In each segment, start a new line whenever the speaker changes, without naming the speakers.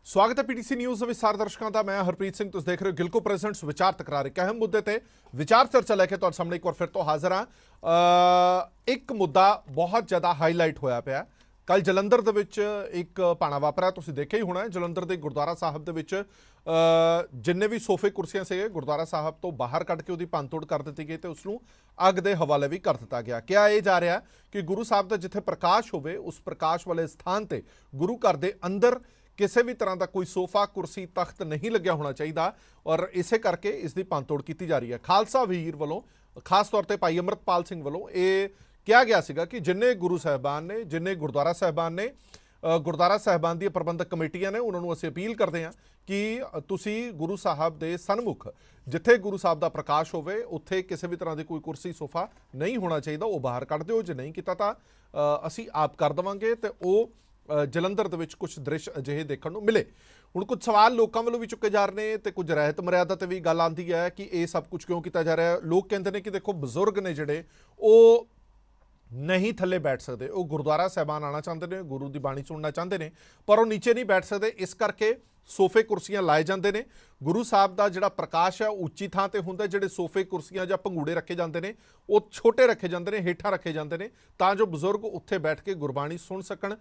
स्वागत है PTC news ਦੇ ਵਿਚਾਰ ਦਰਸ਼ਕਾਂ ਦਾ। ਮੈਂ ਹਰਪ੍ਰੀਤ ਸਿੰਘ, ਤੁਸੀਂ ਦੇਖ ਰਹੇ ਹੋ ਗਿਲਕੋ ਪ੍ਰੈਜ਼ੈਂਟਸ ਵਿਚਾਰ ਤਕਰਾਰ। ਇੱਕ ਅਹਿਮ ਮੁੱਦੇ ਤੇ ਵਿਚਾਰ ਚਰਚਾ ਲੈ ਕੇ ਤੁਹਾਡੇ ਸਾਹਮਣੇ ਇੱਕ ਵਾਰ ਫਿਰ ਤੋਂ ਹਾਜ਼ਰ ਹਾਂ। ਇੱਕ ਮੁੱਦਾ ਬਹੁਤ ਜ਼ਿਆਦਾ ਹਾਈਲਾਈਟ ਹੋਇਆ ਪਿਆ। ਕੱਲ ਜਲੰਧਰ ਦੇ ਵਿੱਚ ਇੱਕ ਭਾਣਾ ਵਾਪਰਿਆ, ਤੁਸੀਂ ਦੇਖਿਆ ਹੀ ਹੋਣਾ। ਜਲੰਧਰ ਦੇ ਗੁਰਦੁਆਰਾ ਸਾਹਿਬ ਦੇ ਵਿੱਚ ਜਿੰਨੇ ਵੀ ਸੋਫੇ ਕੁਰਸੀਆਂ ਸੀਗੇ ਗੁਰਦੁਆਰਾ ਸਾਹਿਬ ਤੋਂ ਬਾਹਰ ਕੱਢ ਕੇ ਉਹਦੀ ਭੰਨਤੋੜ ਕਰ ਦਿੱਤੀ ਗਈ ਤੇ ਉਸ ਨੂੰ ਅੱਗ ਦੇ ਹਵਾਲੇ ਵੀ ਕਰ ਦਿੱਤਾ ਗਿਆ। ਕਿਹਾ ਇਹ ਜਾ ਰਿਹਾ ਕਿ ਗੁਰੂ ਸਾਹਿਬ ਦਾ ਜਿੱਥੇ ਪ੍ਰਕਾਸ਼ ਹੋਵੇ ਉਸ ਪ੍ਰਕਾਸ਼ ਵਾਲੇ ਸਥਾਨ ਤੇ ਗੁਰੂ ਘਰ ਦੇ ਅੰਦਰ ਕਿਸੇ भी तरह का कोई सोफा कुर्सी तख्त नहीं लग्या होना चाहिए और इस करके इसकी भंनतोड़ की जा रही है। खालसा वीर वालों खास तौर पर भाई अमृतपाल सिंह वालों ये कहा गया सीगा कि जिन्ने गुरु साहबान ने जिन्ने गुरुद्वारा साहबान ने गुरुद्वारा साहबान दी प्रबंधक कमेटियां ने उन्होंने असीं अपील करते हैं कि तुसी गुरु साहब के सन्मुख जिथे गुरु साहब का प्रकाश होवे उत्थे किसी भी तरह की कोई कुर्सी सोफा नहीं होना चाहिए, वो बाहर कढ़ दिओ। जे नहीं किया तो असीं आप कर देवांगे। तो वो जलंधर ਦੇ ਵਿੱਚ ਕੁਝ ਦ੍ਰਿਸ਼ ਅਜਿਹੇ ਦੇਖਣ ਨੂੰ ਮਿਲੇ। ਹੁਣ ਕੁਝ ਸਵਾਲ ਲੋਕਾਂ ਵੱਲੋਂ ਵੀ ਚੁੱਕੇ ਜਾ ਰਹੇ ਨੇ ਤੇ ਕੁਝ ਰਹਿਤ ਮਰਿਆਦਾ ਤੇ ਵੀ ਗੱਲ ਆਉਂਦੀ ਹੈ ਕਿ ਇਹ ਸਭ ਕੁਝ ਕਿਉਂ ਕੀਤਾ ਜਾ ਰਿਹਾ ਹੈ। ਲੋਕ ਕਹਿੰਦੇ ਨੇ ਕਿ ਦੇਖੋ ਬਜ਼ੁਰਗ ਨੇ ਜਿਹੜੇ ਉਹ नहीं थले बैठ सकते, वो गुरुद्वारा साहबान आना चाहते हैं, गुरु की बाणी सुनना चाहते हैं, पर वो नीचे नहीं बैठ सकते। इस करके सोफे कुर्सियां लाए जाते हैं। गुरु साहब का जिहड़ा प्रकाश है उच्ची थां ते हुंदा, जिहड़े सोफे कुर्सियां जां भंगूड़े रखे जाते हैं वो छोटे रखे जाते हैं, हेठां रखे जाते हैं, तां जो बजुर्ग उत्थे बैठ के गुरबाणी सुन सकन,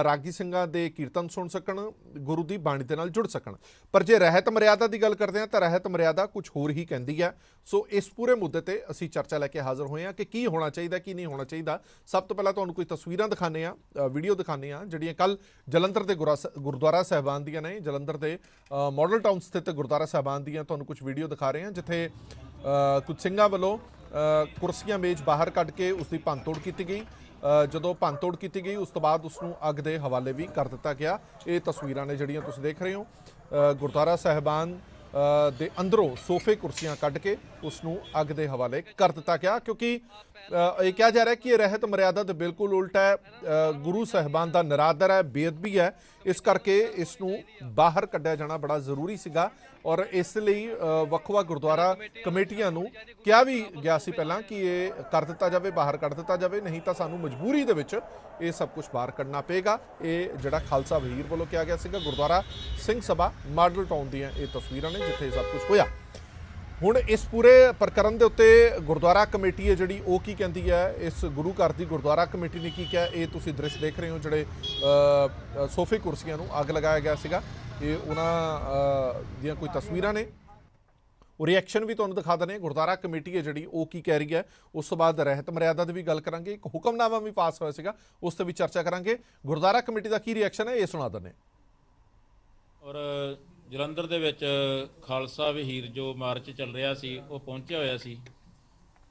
रागी सिंघां दे कीर्तन सुन सकन, गुरु की बाणी दे नाल जुड़ सकन। पर जे रहत मर्यादा की गल करते हैं तो रहत मर्यादा कुछ होर ही कहती है। सो इस पूरे मुद्दे ते असीं चर्चा लैके हाज़र होए हैं कि की होना चाहिए की नहीं होना चाहिए। सब तो पहला तुहानूं कोई तस्वीरां दिखाने वीडियो दिखाने जिहड़ियां कल जलंधर के गुरुद्वारा साहबान दियां ने। जलंधर के मॉडल टाउन स्थित गुरुद्वारा साहबान दियां तुहानूं कुछ वीडियो दिखा रहे हैं जिथे कुछ सिंघां वल्लों कुर्सियां मेज बाहर कढ़ के उसकी भंनतोड़ की गई। ਜਦੋਂ ਭੰਨਤੋੜ ਕੀਤੀ ਗਈ ਉਸ ਤੋਂ ਬਾਅਦ ਉਸ ਨੂੰ ਅੱਗ ਦੇ ਹਵਾਲੇ ਵੀ ਕਰ ਦਿੱਤਾ ਗਿਆ। ਇਹ ਤਸਵੀਰਾਂ ਨੇ ਜਿਹੜੀਆਂ ਤੁਸੀਂ ਦੇਖ ਰਹੇ ਹੋ ਗੁਰਦੁਆਰਾ ਸਾਹਿਬਾਨ ਦੇ ਅੰਦਰੋਂ ਸੋਫੇ ਕੁਰਸੀਆਂ ਕੱਢ ਕੇ ਉਸ ਨੂੰ ਅੱਗ ਦੇ ਹਵਾਲੇ ਕਰ ਦਿੱਤਾ ਗਿਆ। ਕਿਉਂਕਿ ਇਹ ਕਿਹਾ ਜਾ ਰਿਹਾ ਕਿ ਇਹ ਰਹਿਤ ਮਰਿਆਦਾ ਦੇ ਬਿਲਕੁਲ ਉਲਟ ਹੈ, ਗੁਰੂ ਸਾਹਿਬਾਨ ਦਾ ਨਿਰਾਦਰ ਹੈ, ਬੇਅਦਬੀ ਹੈ। ਇਸ ਕਰਕੇ ਇਸ ਨੂੰ ਬਾਹਰ ਕੱਢਿਆ ਜਾਣਾ ਬੜਾ ਜ਼ਰੂਰੀ ਸੀਗਾ और इस ਲਈ ਵੱਖ-ਵੱਖ ਗੁਰਦੁਆਰਾ ਕਮੇਟੀਆਂ ਨੂੰ ਕਿਹਾ ਵੀ ਗਿਆ ਸੀ ਪਹਿਲਾਂ ਕਿ ਇਹ ਕਰ ਦਿੱਤਾ ਜਾਵੇ, ਬਾਹਰ ਕੱਢ ਦਿੱਤਾ ਜਾਵੇ, ਨਹੀਂ ਤਾਂ ਸਾਨੂੰ ਮਜਬੂਰੀ ਦੇ ਵਿੱਚ ਇਹ ਸਭ ਕੁਝ ਬਾਹਰ ਕੱਢਣਾ ਪਏਗਾ। ਇਹ ਜਿਹੜਾ ਖਾਲਸਾ ਵਹੀਰ ਵੱਲੋਂ ਕਿਹਾ ਗਿਆ ਸੀਗਾ ਗੁਰਦੁਆਰਾ ਸਿੰਘ ਸਭਾ ਮਾਡਲ ਟਾਊਨ ਦੀਆਂ ਇਹ ਤਸਵੀਰਾਂ ਨੇ ਜਿੱਥੇ ਸਭ ਕੁਝ ਹੋਇਆ। ਹੁਣ ਇਸ ਪੂਰੇ ਪ੍ਰਕਰਨ ਦੇ ਉੱਤੇ ਗੁਰਦੁਆਰਾ ਕਮੇਟੀ ਹੈ ਜਿਹੜੀ ਉਹ ਕੀ ਕਹਿੰਦੀ ਹੈ, ਇਸ ਗੁਰੂ ਘਰ ਦੀ ਗੁਰਦੁਆਰਾ ਕਮੇਟੀ ਨੇ ਕੀ ਕਿਹਾ, ਇਹ ਤੁਸੀਂ ਦ੍ਰਿਸ਼ ਦੇਖ ਰਹੇ ਹੋ ਜਿਹੜੇ ਸੋਫੇ ਕੁਰਸੀਆਂ ਨੂੰ ਅੱਗ ਲਗਾਇਆ ਗਿਆ ਸੀਗਾ। ਇਹ ਉਹਨਾਂ ਦੀਆਂ ਕੋਈ ਤਸਵੀਰਾਂ ਨੇ, ਉਹ ਰਿਐਕਸ਼ਨ ਵੀ ਤੁਹਾਨੂੰ ਦਿਖਾ ਦਿੰਦੇ। ਗੁਰਦੁਆਰਾ ਕਮੇਟੀ ਹੈ ਜਿਹੜੀ ਉਹ ਕੀ ਕਹਿ ਰਹੀ ਹੈ। ਉਸ ਤੋਂ ਬਾਅਦ ਰਹਿਤ ਮਰਿਆਦਾ ਦੀ ਵੀ ਗੱਲ ਕਰਾਂਗੇ। ਇੱਕ ਹੁਕਮਨਾਮਾ ਵੀ ਪਾਸ ਹੋਇਆ ਸੀਗਾ ਉਸ ਤੇ ਵੀ ਚਰਚਾ ਕਰਾਂਗੇ। ਗੁਰਦੁਆਰਾ ਕਮੇਟੀ ਦਾ ਕੀ ਰਿਐਕਸ਼ਨ ਹੈ ਇਹ ਸੁਣਾ ਦਿੰਦੇ।
ਔਰ ਜਲੰਧਰ ਦੇ ਵਿੱਚ ਖਾਲਸਾ ਵਹੀਰ ਜੋ ਮਾਰਚ ਚੱਲ ਰਿਹਾ ਸੀ ਉਹ ਪਹੁੰਚਿਆ ਹੋਇਆ ਸੀ।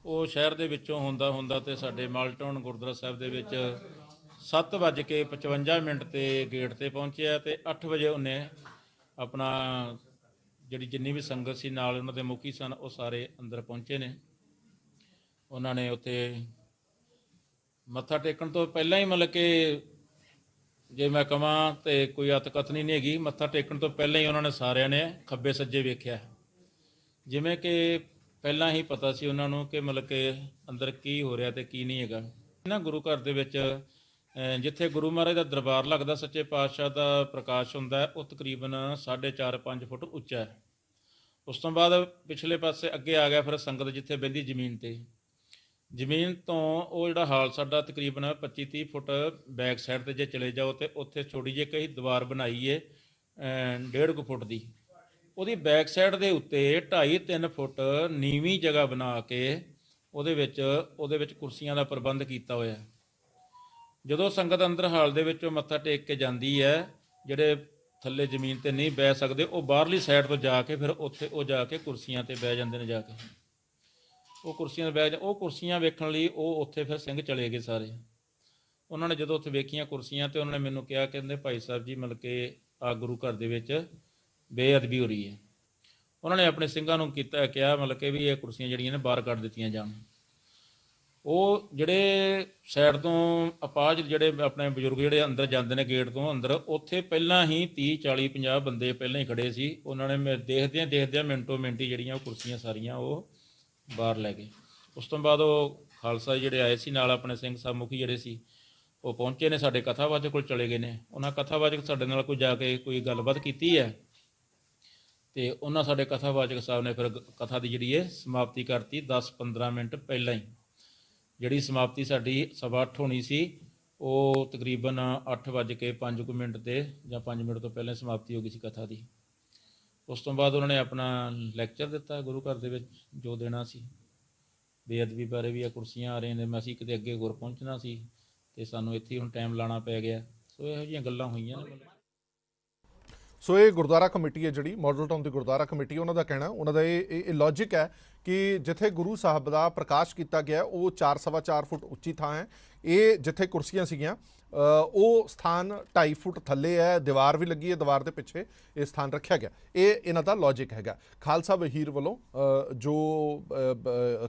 ਉਹ ਸ਼ਹਿਰ ਦੇ ਵਿੱਚੋਂ ਹੁੰਦਾ ਤੇ ਸਾਡੇ ਮਾਲਟਾਊਨ ਗੁਰਦੁਆਰਾ ਸਾਹਿਬ ਦੇ ਵਿੱਚ 7:55 ਤੇ ਗੇਟ ਤੇ ਪਹੁੰਚਿਆ ਤੇ 8 ਵਜੇ ਉਹਨੇ ਆਪਣਾ ਜਿਹੜੀ ਜਿੰਨੀ ਵੀ ਸੰਗਤ ਸੀ ਨਾਲ ਉਹਨਾਂ ਦੇ ਮੁਖੀ ਸਨ ਉਹ ਸਾਰੇ ਅੰਦਰ ਪਹੁੰਚੇ ਨੇ। ਉਹਨਾਂ ਨੇ ਉੱਥੇ ਮੱਥਾ ਟੇਕਣ ਤੋਂ ਪਹਿਲਾਂ ਹੀ ਮਤਲਬ ਕਿ ਜੇ ਮੈਂ ਕਹਾਂ ਤੇ ਕੋਈ ਅਤਕਥਨੀ ਨਹੀਂ ਹੈਗੀ, ਮੱਥਾ ਟੇਕਣ ਤੋਂ ਪਹਿਲਾਂ ਹੀ ਉਹਨਾਂ ਨੇ ਸਾਰਿਆਂ ਨੇ ਖੱਬੇ ਸੱਜੇ ਵੇਖਿਆ, ਜਿਵੇਂ ਕਿ ਪਹਿਲਾਂ ਹੀ ਪਤਾ ਸੀ ਉਹਨਾਂ ਨੂੰ ਕਿ ਮਤਲਬ ਕਿ ਅੰਦਰ ਕੀ ਹੋ ਰਿਹਾ ਤੇ ਕੀ ਨਹੀਂ ਹੈਗਾ। ਇਹਨਾਂ ਗੁਰੂ ਘਰ ਦੇ ਵਿੱਚ ਜਿੱਥੇ ਗੁਰੂ ਮਹਾਰਾਜ ਦਾ ਦਰਬਾਰ ਲੱਗਦਾ, ਸੱਚੇ ਪਾਤਸ਼ਾਹ ਦਾ ਪ੍ਰਕਾਸ਼ ਹੁੰਦਾ, ਉਹ ਤਕਰੀਬਨ 4.5-5 ਫੁੱਟ ਉੱਚਾ ਹੈ। ਉਸ ਤੋਂ ਬਾਅਦ ਪਿਛਲੇ ਪਾਸੇ ਅੱਗੇ ਆ ਗਿਆ ਫਿਰ ਸੰਗਤ ਜਿੱਥੇ ਬਹਿੰਦੀ ਜ਼ਮੀਨ ਤੇ, ਜ਼ਮੀਨ ਤੋਂ ਉਹ ਜਿਹੜਾ ਹਾਲ ਸਾਡਾ ਤਕਰੀਬਨ 25-30 ਫੁੱਟ ਬੈਕ ਸਾਈਡ 'ਤੇ ਜੇ ਚਲੇ ਜਾਓ ਤੇ ਉੱਥੇ ਛੋਟੀ ਜਿਹੀ ਕਈ ਦੀਵਾਰ ਬਣਾਈ ਹੈ 1.5 ਫੁੱਟ ਦੀ। ਉਹਦੀ ਬੈਕ ਸਾਈਡ ਦੇ ਉੱਤੇ 2.5-3 ਫੁੱਟ ਨੀਵੀਂ ਜਗ੍ਹਾ ਬਣਾ ਕੇ ਉਹਦੇ ਵਿੱਚ ਕੁਰਸੀਆਂ ਦਾ ਪ੍ਰਬੰਧ ਕੀਤਾ ਹੋਇਆ। ਜਦੋਂ ਸੰਗਤ ਅੰਦਰ ਹਾਲ ਦੇ ਵਿੱਚੋਂ ਮੱਥਾ ਟੇਕ ਕੇ ਜਾਂਦੀ ਹੈ, ਜਿਹੜੇ ਥੱਲੇ ਜ਼ਮੀਨ 'ਤੇ ਨਹੀਂ ਬਹਿ ਸਕਦੇ ਉਹ ਬਾਹਰਲੀ ਸਾਈਡ ਤੋਂ ਜਾ ਕੇ ਫਿਰ ਉੱਥੇ ਉਹ ਜਾ ਕੇ ਕੁਰਸੀਆਂ 'ਤੇ ਬਹਿ ਜਾਂਦੇ ਨੇ। ਜਾ ਕੇ ਉਹ ਕੁਰਸੀਆਂ 'ਤੇ ਬਹਿ ਉਹ ਕੁਰਸੀਆਂ ਵੇਖਣ ਲਈ ਉਹ ਉੱਥੇ ਫਿਰ ਸਿੰਘ ਚਲੇ ਗਏ ਸਾਰੇ। ਉਹਨਾਂ ਨੇ ਜਦੋਂ ਉੱਥੇ ਵੇਖੀਆਂ ਕੁਰਸੀਆਂ ਤੇ ਉਹਨਾਂ ਨੇ ਮੈਨੂੰ ਕਿਹਾ, ਕਹਿੰਦੇ ਭਾਈ ਸਾਹਿਬ ਜੀ ਮਤਲਬ ਕਿ ਆ ਗੁਰੂ ਘਰ ਦੇ ਵਿੱਚ ਬੇਅਦਬੀ ਹੋ ਰਹੀ ਹੈ। ਉਹਨਾਂ ਨੇ ਆਪਣੇ ਸਿੰਘਾਂ ਨੂੰ ਕਿਹਾ ਮਤਲਬ ਕਿ ਵੀ ਇਹ ਕੁਰਸੀਆਂ ਜਿਹੜੀਆਂ ਨੇ ਬਾਹਰ ਕੱਢ ਦਿੱਤੀਆਂ ਜਾਣ। ਉਹ ਜਿਹੜੇ ਸਾਈਡ ਤੋਂ ਅਪਾਜ ਜਿਹੜੇ ਆਪਣੇ ਬਜ਼ੁਰਗ ਜਿਹੜੇ ਅੰਦਰ ਜਾਂਦੇ ਨੇ ਗੇਟ ਤੋਂ ਅੰਦਰ, ਉੱਥੇ ਪਹਿਲਾਂ ਹੀ 30-40-50 ਬੰਦੇ ਪਹਿਲਾਂ ਹੀ ਖੜੇ ਸੀ। ਉਹਨਾਂ ਨੇ ਦੇਖਦਿਆਂ ਮਿੰਟੋ ਮਿੰਟੀ ਜਿਹੜੀਆਂ ਉਹ ਕੁਰਸੀਆਂ ਸਾਰੀਆਂ ਉਹ ਬਾਹਰ ਲੈ ਗਏ। ਉਸ ਤੋਂ ਬਾਅਦ ਉਹ ਖਾਲਸਾ ਜਿਹੜੇ ਆਏ ਸੀ ਨਾਲ ਆਪਣੇ ਸਿੰਘ ਸਾਹਿਬ ਮੁਖੀ ਜਿਹੜੇ ਸੀ ਉਹ ਪਹੁੰਚੇ ਨੇ, ਸਾਡੇ ਕਥਾਵਾਚਕ ਕੋਲ ਚਲੇ ਗਏ ਨੇ। ਉਹਨਾਂ ਕਥਾਵਾਚਕ ਸਾਡੇ ਨਾਲ ਕੋਈ ਜਾ ਕੇ ਕੋਈ ਗੱਲਬਾਤ ਕੀਤੀ ਹੈ ਤੇ ਉਹਨਾਂ ਸਾਡੇ ਕਥਾਵਾਚਕ ਸਾਹਿਬ ਨੇ ਫਿਰ ਕਥਾ ਦੀ ਜਿਹੜੀ ਹੈ ਸਮਾਪਤੀ ਕਰਤੀ 10-15 ਮਿੰਟ ਪਹਿਲਾਂ ਹੀ। ਜਿਹੜੀ ਸਮਾਪਤੀ ਸਾਡੀ 8:15 ਹੋਣੀ ਸੀ ਉਹ ਤਕਰੀਬਨ 8:05 ਤੇ ਜਾਂ 5 ਮਿੰਟ ਤੋਂ ਪਹਿਲਾਂ ਸਮਾਪਤੀ ਹੋ ਗਈ ਸੀ ਕਥਾ ਦੀ। ਉਸ ਤੋਂ ਬਾਅਦ ਉਹਨਾਂ ਨੇ ਆਪਣਾ ਲੈਕਚਰ ਦਿੱਤਾ ਗੁਰੂ ਘਰ ਦੇ ਵਿੱਚ ਜੋ ਦੇਣਾ ਸੀ। ਬੇਅਦਬੀ ਬਾਰੇ ਵੀ ਆ, ਕੁਰਸੀਆਂ ਆ ਰਹੀਆਂ ਨੇ, ਅਸੀਂ ਕਿਤੇ ਅੱਗੇ ਗੁਰ ਪਹੁੰਚਣਾ ਸੀ ਤੇ ਸਾਨੂੰ ਇੱਥੇ ਹੁਣ ਟਾਈਮ ਲਾਉਣਾ ਪੈ ਗਿਆ। ਸੋ ਇਹੋ ਜਿਹੀਆਂ ਗੱਲਾਂ ਹੋਈਆਂ ਨੇ।
ਸੋ ਇਹ ਗੁਰਦੁਆਰਾ ਕਮੇਟੀ ਹੈ ਜਿਹੜੀ ਮਾਡਲ ਟਾਊਨ ਦੀ ਗੁਰਦੁਆਰਾ ਕਮੇਟੀ, ਉਹਨਾਂ ਦਾ ਕਹਿਣਾ, ਉਹਨਾਂ ਦਾ ਇਹ ਲੌਜਿਕ ਹੈ ਕਿ ਜਿੱਥੇ ਗੁਰੂ ਸਾਹਿਬ ਦਾ ਪ੍ਰਕਾਸ਼ ਕੀਤਾ ਗਿਆ ਉਹ 4-4.25 ਫੁੱਟ ਉੱਚੀ ਥਾਂ ਹੈ। ਇਹ ਜਿੱਥੇ ਕੁਰਸੀਆਂ ਸੀਗੀਆਂ ਉਹ ਸਥਾਨ 2.5 ਫੁੱਟ ਥੱਲੇ ਹੈ, ਦੀਵਾਰ ਵੀ ਲੱਗੀ ਹੈ, ਦੀਵਾਰ ਦੇ ਪਿੱਛੇ ਇਹ ਸਥਾਨ ਰੱਖਿਆ ਗਿਆ। ਇਹ ਇਹਨਾਂ ਦਾ ਲੌਜਿਕ ਹੈਗਾ। ਖਾਲਸਾ ਵਹੀਰ ਵੱਲੋਂ ਜੋ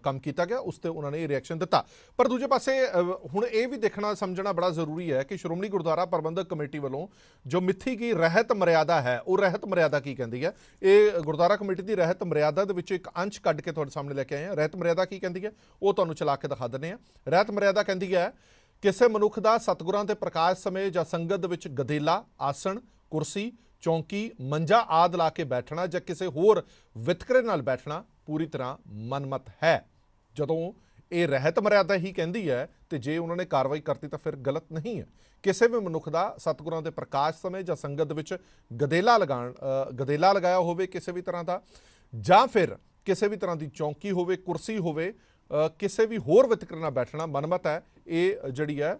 ਕੰਮ ਕੀਤਾ ਗਿਆ ਉਸ ਤੇ ਉਹਨਾਂ ਨੇ ਇਹ ਰਿਐਕਸ਼ਨ ਦਿੱਤਾ। ਪਰ ਦੂਜੇ ਪਾਸੇ ਹੁਣ ਇਹ ਵੀ ਦੇਖਣਾ ਸਮਝਣਾ ਬੜਾ ਜ਼ਰੂਰੀ ਹੈ ਕਿ ਸ਼੍ਰੋਮਣੀ ਗੁਰਦੁਆਰਾ ਪ੍ਰਬੰਧਕ ਕਮੇਟੀ ਵੱਲੋਂ ਜੋ ਮਿੱਥੀ ਗਈ ਰਹਿਤ ਮਰਿਆਦਾ ਹੈ, ਉਹ ਰਹਿਤ ਮਰਿਆਦਾ ਕੀ ਕਹਿੰਦੀ ਹੈ। ਇਹ ਗੁਰਦੁਆਰਾ ਕਮੇਟੀ ਦੀ ਰਹਿਤ ਮਰਿਆਦਾ ਦੇ ਵਿੱਚ ਇੱਕ ਅੰਸ਼ ਕੱਢ ਕੇ ਤੁਹਾਡੇ ਸਾਹਮਣੇ ਲੈ ਕੇ ਆਏ ਹਾਂ। ਰਹਿਤ ਮਰਿਆਦਾ ਕੀ ਕਹਿੰਦੀ ਹੈ ਉਹ ਤੁਹਾਨੂੰ ਚਲਾ ਕੇ ਦਿਖਾ ਦਿੰਦੇ ਹਾਂ। ਰਹਿਤ ਮਰਿਆਦਾ ਕਹਿੰਦੀ ਹੈ ਕਿਸੇ ਮਨੁੱਖ ਦਾ ਸਤਿਗੁਰਾਂ ਦੇ ਪ੍ਰਕਾਸ਼ ਸਮੇਂ ਜਾਂ ਸੰਗਤ ਦੇ ਵਿੱਚ ਗਦੇਲਾ, ਆਸਣ, ਕੁਰਸੀ, ਚੌਂਕੀ, ਮੰਜਾ ਆਦਿ ਲਾ ਕੇ ਬੈਠਣਾ ਜਾਂ ਕਿਸੇ ਹੋਰ ਵਿਤਕਰੇ ਨਾਲ ਬੈਠਣਾ ਪੂਰੀ ਤਰ੍ਹਾਂ ਮਨਮਤ ਹੈ। ਜਦੋਂ ਇਹ ਰਹਿਤ ਮਰਿਆਦਾ ਹੀ ਕਹਿੰਦੀ ਹੈ ਤੇ ਜੇ ਉਹਨਾਂ ਨੇ ਕਾਰਵਾਈ ਕਰਤੀ ਤਾਂ ਫਿਰ ਗਲਤ ਨਹੀਂ ਹੈ। ਕਿਸੇ ਵੀ ਮਨੁੱਖ ਦਾ ਸਤਿਗੁਰਾਂ ਦੇ ਪ੍ਰਕਾਸ਼ ਸਮੇਂ ਜਾਂ ਸੰਗਤ ਦੇ ਵਿੱਚ ਗਦੇਲਾ ਲਗਾਇਆ ਹੋਵੇ ਕਿਸੇ ਵੀ ਤਰ੍ਹਾਂ ਦਾ, ਜਾਂ ਫਿਰ ਕਿਸੇ ਵੀ ਤਰ੍ਹਾਂ ਦੀ ਚੌਂਕੀ ਹੋਵੇ, ਕੁਰਸੀ ਹੋਵੇ, ਕਿਸੇ ਵੀ ਹੋਰ ਵਿਤਕਰੇ ਨਾਲ ਬੈਠਣਾ ਮਨਮਤ ਹੈ। ਇਹ ਜਿਹੜੀ ਹੈ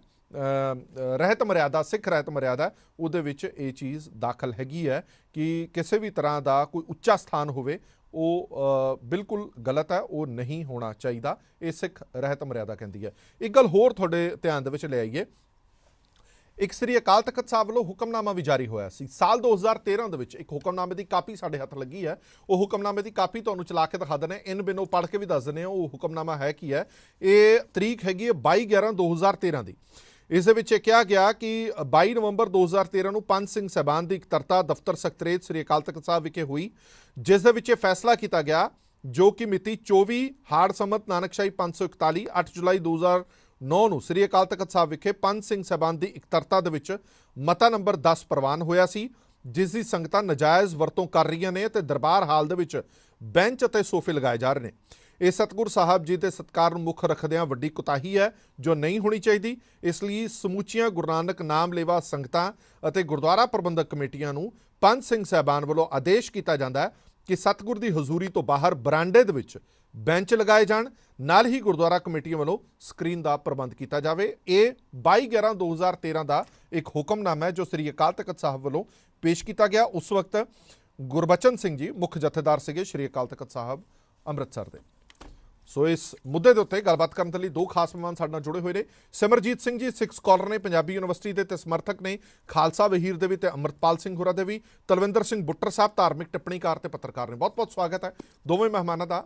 ਰਹਿਤ ਮਰਿਆਦਾ, ਸਿੱਖ ਰਹਿਤ ਮਰਿਆਦਾ, ਉਹਦੇ ਵਿੱਚ ਇਹ ਚੀਜ਼ ਦਾਖਲ ਹੈਗੀ ਹੈ ਕਿ ਕਿਸੇ ਵੀ ਤਰ੍ਹਾਂ ਦਾ ਕੋਈ ਉੱਚਾ ਸਥਾਨ ਹੋਵੇ ਉਹ ਬਿਲਕੁਲ ਗਲਤ ਹੈ, ਉਹ ਨਹੀਂ ਹੋਣਾ ਚਾਹੀਦਾ। ਇਹ ਸਿੱਖ ਰਹਿਤ ਮਰਿਆਦਾ ਕਹਿੰਦੀ ਹੈ। ਇੱਕ ਗੱਲ ਹੋਰ ਤੁਹਾਡੇ ਧਿਆਨ ਦੇ ਵਿੱਚ ਲੈ ਆਈਏ, ਇੱਕ ਸ੍ਰੀ ਅਕਾਲ ਤਖਤ ਸਾਹਿਬ ਵੱਲੋਂ ਹੁਕਮਨਾਮਾ ਵੀ ਜਾਰੀ ਹੋਇਆ ਸੀ ਸਾਲ 2013 ਦੇ ਵਿੱਚ। ਇੱਕ ਹੁਕਮਨਾਮੇ ਦੀ ਕਾਪੀ ਸਾਡੇ ਹੱਥ ਲੱਗੀ ਹੈ, ਉਹ ਹੁਕਮਨਾਮੇ ਦੀ ਕਾਪੀ ਤੁਹਾਨੂੰ ਚਲਾ ਕੇ ਦਿਖਾ ਦਿੰਦੇ, ਇਨ ਬਿਨੋ ਪੜ੍ਹ ਕੇ ਵੀ ਦੱਸ ਦਿੰਦੇ ਹਾਂ ਉਹ ਹੁਕਮਨਾਮਾ ਹੈ ਕੀ ਹੈ। ਇਹ ਤਰੀਕ ਹੈਗੀ ਹੈ 22/11/2013 ਦੀ। ਇਸ ਦੇ ਵਿੱਚ ਇਹ ਕਿਹਾ ਗਿਆ ਕਿ 22 ਨਵੰਬਰ 2013 ਨੂੰ ਪੰਜ ਸਿੰਘ ਸਾਹਿਬਾਨ ਦੀ ਇਕੱਤਰਤਾ ਦਫ਼ਤਰ ਸਕੱਤਰੇਤ ਸ੍ਰੀ ਅਕਾਲ ਤਖਤ ਸਾਹਿਬ ਵਿਖੇ ਹੋਈ, ਜਿਸ ਦੇ ਵਿੱਚ ਇਹ ਫੈਸਲਾ ਕੀਤਾ ਗਿਆ ਜੋ ਕਿ ਮਿਤੀ 24 ਹਾੜ ਸੰਮਤ ਨਾਨਕਸ਼ਾਹੀ 541 8 ਜੁਲਾਈ 2009 ਨੂੰ ਸ੍ਰੀ ਅਕਾਲ ਤਖਤ ਸਾਹਿਬ ਵਿਖੇ ਪੰਜ ਸਿੰਘ ਸਾਹਿਬਾਨ ਦੀ ਇਕੱਤਰਤਾ ਦੇ ਵਿੱਚ ਮਤਾ ਨੰਬਰ 10 ਪ੍ਰਵਾਨ ਹੋਇਆ ਸੀ, ਜਿਸ ਦੀ ਸੰਗਤਾਂ ਨਜਾਇਜ਼ ਵਰਤੋਂ ਕਰ ਰਹੀਆਂ ਨੇ ਤੇ ਦਰਬਾਰ ਹਾਲ ਦੇ ਵਿੱਚ ਬੈਂਚ ਅਤੇ ਸੋਫੇ ਲਗਾਏ ਜਾ ਰਹੇ ਨੇ। ਇਹ ਸਤਿਗੁਰ ਸਾਹਿਬ ਜੀ ਦੇ ਸਤਿਕਾਰ ਨੂੰ ਮੁੱਖ ਰੱਖਦਿਆਂ ਵੱਡੀ ਕੁਤਾਹੀ ਹੈ ਜੋ ਨਹੀਂ ਹੋਣੀ ਚਾਹੀਦੀ। ਇਸ ਲਈ ਸਮੁੱਚੀਆਂ ਗੁਰੂ ਨਾਨਕ ਨਾਮ ਲੇਵਾ ਸੰਗਤਾਂ ਅਤੇ ਗੁਰਦੁਆਰਾ ਪ੍ਰਬੰਧਕ ਕਮੇਟੀਆਂ ਨੂੰ ਪੰਜ ਸਿੰਘ ਸਾਹਿਬਾਨ ਵੱਲੋਂ ਆਦੇਸ਼ ਕੀਤਾ ਜਾਂਦਾ ਹੈ ਕਿ ਸਤਿਗੁਰ ਦੀ ਹਜ਼ੂਰੀ ਤੋਂ ਬਾਹਰ ਬਰਾਂਡੇ ਦੇ ਵਿੱਚ ਬੈਂਚ ਲਗਾਏ ਜਾਣ, ਨਾਲ ਹੀ ਗੁਰਦੁਆਰਾ ਕਮੇਟੀਆਂ ਵੱਲੋਂ ਸਕਰੀਨ ਦਾ ਪ੍ਰਬੰਧ ਕੀਤਾ ਜਾਵੇ। ਇਹ 22/11/2013 ਦਾ ਇੱਕ ਹੁਕਮਨਾਮਾ ਹੈ ਜੋ ਸ੍ਰੀ ਅਕਾਲ ਤਖਤ ਸਾਹਿਬ ਵੱਲੋਂ ਪੇਸ਼ ਕੀਤਾ ਗਿਆ। ਉਸ ਵਕਤ ਗੁਰਬਚਨ ਸਿੰਘ ਜੀ ਮੁੱਖ ਜਥੇਦਾਰ ਸੀਗੇ ਸ੍ਰੀ ਅਕਾਲ ਤਖਤ ਸਾਹਿਬ ਅੰਮ੍ਰਿਤਸਰ ਦੇ। ਸੋ ਇਸ ਮੁੱਦੇ ਦੇ ਉੱਤੇ ਗੱਲਬਾਤ ਕਰਨ ਦੇ ਲਈ ਦੋ ਖਾਸ ਮਹਿਮਾਨ ਸਾਡੇ ਨਾਲ ਜੁੜੇ ਹੋਏ ਨੇ। ਸਿਮਰਜੀਤ ਸਿੰਘ ਜੀ ਸਿੱਖ ਸਕਾਲਰ ਨੇ, ਪੰਜਾਬੀ ਯੂਨੀਵਰਸਿਟੀ ਦੇ ਤੇ ਸਮਰਥਕ ਨੇ, ਖਾਲਸਾ ਵਹੀਰ ਦੇ ਵੀ ਤੇ ਅੰਮ੍ਰਿਤਪਾਲ ਸਿੰਘ ਹੋਰਾਂ ਦੇ ਵੀ। ਤਲਵਿੰਦਰ ਸਿੰਘ ਬੁੱਟਰ ਸਾਹਿਬ ਧਾਰਮਿਕ ਟਿੱਪਣੀਕਾਰ ਤੇ ਪੱਤਰਕਾਰ ਨੇ। ਬਹੁਤ ਬਹੁਤ ਸਵਾਗਤ ਹੈ ਦੋਵੇਂ ਮਹਿਮਾਨਾਂ ਦਾ।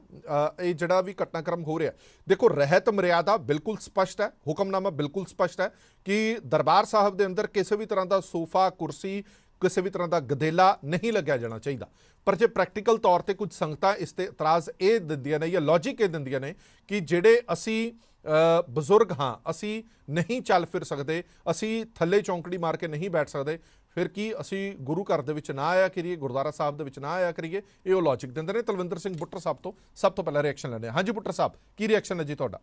ਇਹ ਜਿਹੜਾ ਵੀ ਘਟਨਾਕ੍ਰਮ ਹੋ ਰਿਹਾ, ਦੇਖੋ ਰਹਿਤ ਮਰਿਆਦਾ ਬਿਲਕੁਲ ਸਪਸ਼ਟ ਹੈ, ਹੁਕਮਨਾਮਾ ਬਿਲਕੁਲ ਸਪਸ਼ਟ ਹੈ ਕਿ ਦਰਬਾਰ ਸਾਹਿਬ ਦੇ ਅੰਦਰ ਕਿਸੇ ਵੀ ਤਰ੍ਹਾਂ ਦਾ ਸੋਫਾ, ਕੁਰਸੀ, ਕਿਸੇ ਵੀ ਤਰ੍ਹਾਂ ਦਾ ਗਦੇਲਾ ਨਹੀਂ ਲੱਗਿਆ ਜਾਣਾ ਚਾਹੀਦਾ। ਪਰ ਜੇ ਪ੍ਰੈਕਟੀਕਲ ਤੌਰ ਤੇ ਕੁਝ ਸੰਗਤਾਂ ਇਸ ਤੇ ਇਤਰਾਜ਼ ਇਹ ਦਿੰਦੀਆਂ ਨੇ ਜਾਂ ਲੌਜਿਕ ਇਹ ਦਿੰਦੀਆਂ ਨੇ ਕਿ ਜਿਹੜੇ ਅਸੀਂ ਬਜ਼ੁਰਗ ਹਾਂ, ਅਸੀਂ ਨਹੀਂ ਚੱਲ ਫਿਰ ਸਕਦੇ, ਅਸੀਂ ਥੱਲੇ ਚੌਂਕੜੀ ਮਾਰ ਕੇ ਨਹੀਂ ਬੈਠ ਸਕਦੇ, ਫਿਰ ਕੀ ਅਸੀਂ ਗੁਰੂ ਘਰ ਦੇ ਵਿੱਚ ਨਾ ਆਇਆ ਕਰੀਏ, ਗੁਰਦੁਆਰਾ ਸਾਹਿਬ ਦੇ ਵਿੱਚ ਨਾ ਆਇਆ ਕਰੀਏ? ਇਹ ਉਹ ਲੌਜਿਕ ਦਿੰਦੇ ਨੇ। ਤਲਵਿੰਦਰ ਸਿੰਘ ਬੁੱਟਰ ਸਾਹਿਬ ਤੋਂ ਸਭ ਤੋਂ ਪਹਿਲਾਂ ਰਿਐਕਸ਼ਨ ਲੈਂਦੇ ਹਾਂ। ਹਾਂਜੀ ਬੁੱਟਰ ਸਾਹਿਬ, ਕੀ ਰਿਐਕਸ਼ਨ ਹੈ ਜੀ ਤੁਹਾਡਾ?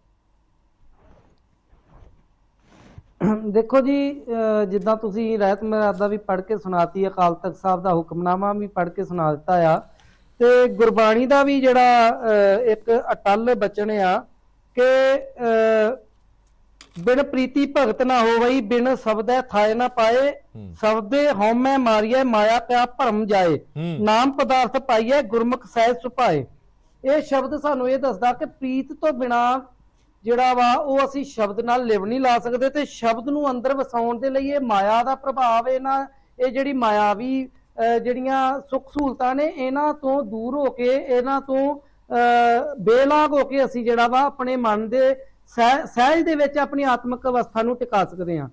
ਦੇਖੋ ਜੀ, ਜਿੱਦਾਂ ਤੁਸੀਂ ਰਹਿਤ ਮਰਿਆਦਾ ਵੀ ਪੜ੍ਹ ਕੇ ਸੁਣਾਤੀ, ਅਕਾਲ ਤਖਤ ਸਾਹਿਬ ਦਾ ਹੁਕਮਨਾਮਾ ਵੀ ਪੜ੍ਹ ਕੇ ਸੁਣਾ ਦਿੱਤਾ ਆ, ਤੇ ਗੁਰਬਾਣੀ ਦਾ ਵੀ ਜਿਹੜਾ ਇੱਕ ਅਟੱਲ ਬਚਨ ਆ ਕਿ ਬਿਨ ਪ੍ਰੀਤੀ ਭਗਤ ਨਾ ਹੋਵਈ, ਬਿਨ ਸ਼ਬਦੈ ਥਾਇ ਨਾ ਪਾਏ, ਸ਼ਬਦੇ ਹਉਮੈ ਮਾਰੀਐ, ਮਾਇਆ ਪਿਆ ਭਰਮ ਜਾਏ, ਨਾਮ ਪਦਾਰਥ ਪਾਈਐ, ਗੁਰਮੁਖ ਸਹਿਜ ਸੁਭਾਏ। ਇਹ ਸ਼ਬਦ ਸਾਨੂੰ ਇਹ ਦੱਸਦਾ ਕਿ ਪ੍ਰੀਤ ਤੋਂ ਬਿਨਾ ਜਿਹੜਾ ਵਾ ਉਹ ਅਸੀਂ ਸ਼ਬਦ ਨਾਲ ਲਿਵ ਨਹੀਂ ਲਾ ਸਕਦੇ, ਤੇ ਸ਼ਬਦ ਨੂੰ ਅੰਦਰ ਵਸਾਉਣ ਦੇ ਲਈ ਇਹ ਮਾਇਆ ਦਾ ਪ੍ਰਭਾਵ, ਇਹ ਜਿਹੜੀ ਮਾਇਆਵੀ ਜਿਹੜੀਆਂ ਸੁੱਖ ਸਹੂਲਤਾਂ ਨੇ ਇਹਨਾਂ ਤੋਂ ਦੂਰ ਹੋ ਕੇ, ਇਹਨਾਂ ਤੋਂ ਬੇਲਾਗ ਹੋ ਕੇ ਅਸੀਂ ਜਿਹੜਾ ਵਾ ਆਪਣੇ ਮਨ ਦੇ ਸਹਿਜ ਦੇ ਵਿੱਚ ਆਪਣੀ ਆਤਮਿਕ ਅਵਸਥਾ ਨੂੰ ਟਿਕਾ ਸਕਦੇ ਹਾਂ।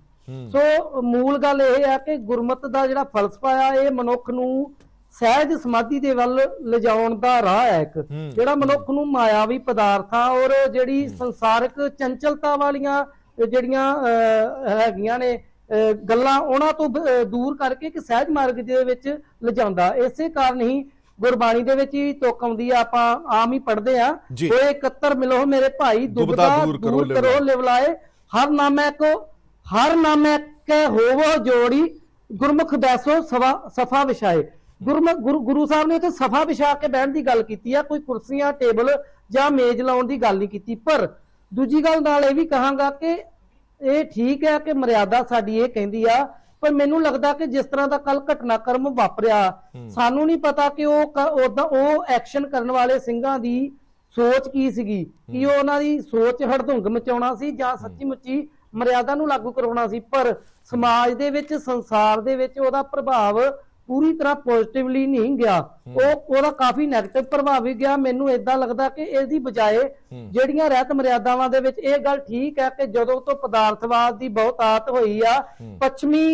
ਸੋ ਮੂਲ ਗੱਲ ਇਹ ਹੈ ਕਿ ਗੁਰਮਤ ਦਾ ਜਿਹੜਾ ਫਲਸਫਾ ਆ ਇਹ ਮਨੁੱਖ ਨੂੰ ਸਹਿਜ ਸਮਾਧੀ ਦੇ ਵੱਲ ਲਿਜਾਉਣ ਦਾ ਰਾਹ ਹੈ, ਇੱਕ ਜਿਹੜਾ ਮਨੁੱਖ ਨੂੰ ਮਾਇਆਵੀ ਪਦਾਰਥਾਂ ਔਰ ਜਿਹੜੀ ਸੰਸਾਰਿਕ ਚੰਚਲਤਾ ਵਾਲੀਆਂ ਜਿਹੜੀਆਂ ਹੈਗੀਆਂ ਨੇ ਗੱਲਾਂ ਉਹਨਾਂ ਤੋਂ ਦੂਰ ਕਰਕੇ ਕਿ ਸਹਿਜ ਮਾਰਗ ਦੇ ਵਿੱਚ ਲਿਜਾਂਦਾ। ਇਸੇ ਕਾਰਨ ਹੀ ਗੁਰਬਾਣੀ ਦੇ ਵਿੱਚ ਹੀ ਤੁਕ ਆਉਂਦੀ ਆ, ਆਪਾਂ ਆਮ ਹੀ ਪੜ੍ਹਦੇ ਆ, ਹੋਏ ਇਕੱਤਰ ਮਿਲੋ ਮੇਰੇ ਭਾਈ ਦੁਬਦਾ ਦੂਰ ਕਰੋ ਲਿਵਲਾਏ, ਹਰ ਨਾਮੈ ਕੈ ਹੋਵੋ ਜੋੜੀ, ਗੁਰਮੁਖ ਬੈਸੋ ਸਫਾ ਵਿਛਾਏ। ਗੁਰੂ ਸਾਹਿਬ ਨੇ ਉੱਥੇ ਸਫਾ ਵਿਛਾ ਕੇ ਬਹਿਣ ਦੀ ਗੱਲ ਕੀਤੀ ਆ, ਕੋਈ ਕੁਰਸੀਆਂ ਟੇਬਲ ਜਾਂ ਮੇਜ਼ ਲਾਉਣ ਦੀ ਗੱਲ ਨਹੀਂ ਕੀਤੀ। ਪਰ ਦੂਜੀ ਗੱਲ ਨਾਲ ਇਹ ਵੀ ਕਹਾਂਗਾ ਕਿ ਇਹ ਠੀਕ ਹੈ ਕਿ ਮਰਿਆਦਾ ਸਾਡੀ ਇਹ ਕਹਿੰਦੀ ਆ, ਪਰ ਮੈਨੂੰ ਲੱਗਦਾ ਕਿ ਜਿਸ ਤਰ੍ਹਾਂ ਦਾ ਕੱਲ ਘਟਨਾਕ੍ਰਮ ਵਾਪਰਿਆ, ਸਾਨੂੰ ਨਹੀਂ ਪਤਾ ਕਿ ਉਹ ਐਕਸ਼ਨ ਕਰਨ ਵਾਲੇ ਸਿੰਘਾਂ ਦੀ ਸੋਚ ਕੀ ਸੀਗੀ, ਕਿ ਉਹ ਉਹਨਾਂ ਦੀ ਸੋਚ ਹੜਦੁੰਗ ਮਚਾਉਣਾ ਸੀ ਜਾਂ ਸੱਚੀ ਮੁੱਚੀ ਮਰਿਆਦਾ ਨੂੰ ਲਾਗੂ ਕਰਵਾਉਣਾ ਸੀ। ਪਰ ਸਮਾਜ ਦੇ ਵਿੱਚ, ਸੰਸਾਰ ਦੇ ਵਿੱਚ ਉਹਦਾ ਪ੍ਰਭਾਵ ਪੂਰੀ ਤਰ੍ਹਾਂ ਪੋਜ਼ਿਟਿਵਲੀ ਨਹੀਂ ਗਿਆ, ਉਹਦਾ ਕਾਫੀ ਨੈਗੇਟਿਵ ਪ੍ਰਭਾਵ ਵੀ ਗਿਆ। ਮੈਨੂੰ ਏਦਾਂ ਲੱਗਦਾ ਕਿ ਇਹਦੀ ਬਜਾਏ ਜਿਹੜੀਆਂ ਰਹਿਤ ਮਰਿਆਦਾਵਾਂ ਦੇ ਵਿੱਚ ਇਹ ਗੱਲ ਠੀਕ ਹੈ ਕਿ ਜਦੋਂ ਤੋਂ ਪਦਾਰਥਵਾਦ ਦੀ ਬਹੁਤਾਤ ਹੋਈ ਆ, ਪੱਛਮੀ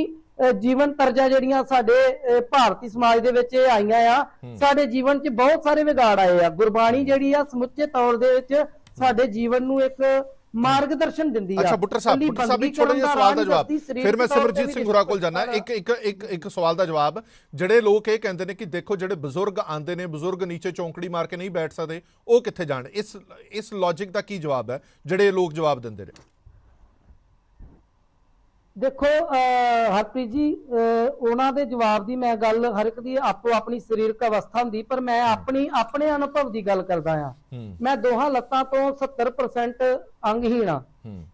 ਜੀਵਨ ਤਰਜਾ ਜਿਹੜੀਆਂ ਸਾਡੇ ਭਾਰਤੀ ਸਮਾਜ ਦੇ ਵਿੱਚ ਆਈਆਂ ਆ, ਸਾਡੇ ਜੀਵਨ 'ਚ ਬਹੁਤ ਸਾਰੇ ਵਿਗਾੜ ਆਏ ਆ। ਗੁਰਬਾਣੀ ਜਿਹੜੀ ਆ ਸਮੁੱਚੇ ਤੌਰ ਦੇ ਵਿੱਚ ਸਾਡੇ ਜੀਵਨ ਨੂੰ ਇੱਕ ਮਾਰਗਦਰਸ਼ਨ ਦਿੰਦੀ ਆ।
ਅੱਛਾ ਬੁੱਟਰ ਸਾਹਿਬ ਇੱਕ ਛੋਟਾ ਜਿਹਾ ਸਵਾਲ ਦਾ ਜਵਾਬ, ਫਿਰ ਮੈਂ ਸਿਮਰਜੀਤ ਸਿੰਘ ਹੋਰਾਂ ਕੋਲ ਜਾਣਾ। ਇੱਕ ਸਵਾਲ ਦਾ ਜਵਾਬ, ਜਿਹੜੇ ਲੋਕ ਇਹ ਕਹਿੰਦੇ ਨੇ ਕਿ ਦੇਖੋ ਜਿਹੜੇ ਬਜ਼ੁਰਗ ਆਂਦੇ ਨੇ, ਬਜ਼ੁਰਗ ਨੀਚੇ ਚੌਂਕੜੀ ਮਾਰ ਕੇ ਨਹੀਂ ਬੈਠ ਸਕਦੇ, ਉਹ ਕਿੱਥੇ ਜਾਣ, ਇਸ ਲੌਜਿਕ ਦਾ ਕੀ ਜਵਾਬ ਹੈ ਜਿਹੜੇ ਲੋਕ ਜਵਾਬ ਦਿੰਦੇ ਨੇ?
ਦੇਖੋ ਹਰਪ੍ਰੀਤ ਜੀ, ਉਹਨਾਂ ਦੇ ਜਵਾਬ ਦੀ ਮੈਂ ਗੱਲ, ਹਰ ਇੱਕ ਦੀ ਆਪੋ ਆਪਣੀ ਸਰੀਰਕ ਅਵਸਥਾ ਹੁੰਦੀ, ਪਰ ਮੈਂ ਆਪਣੇ ਅਨੁਭਵ ਦੀ ਗੱਲ ਕਰਦਾ ਆ। ਮੈਂ ਦੋਹਾਂ ਲੱਤਾਂ ਤੋਂ 70% ਅੰਗਹੀਣ ਆ,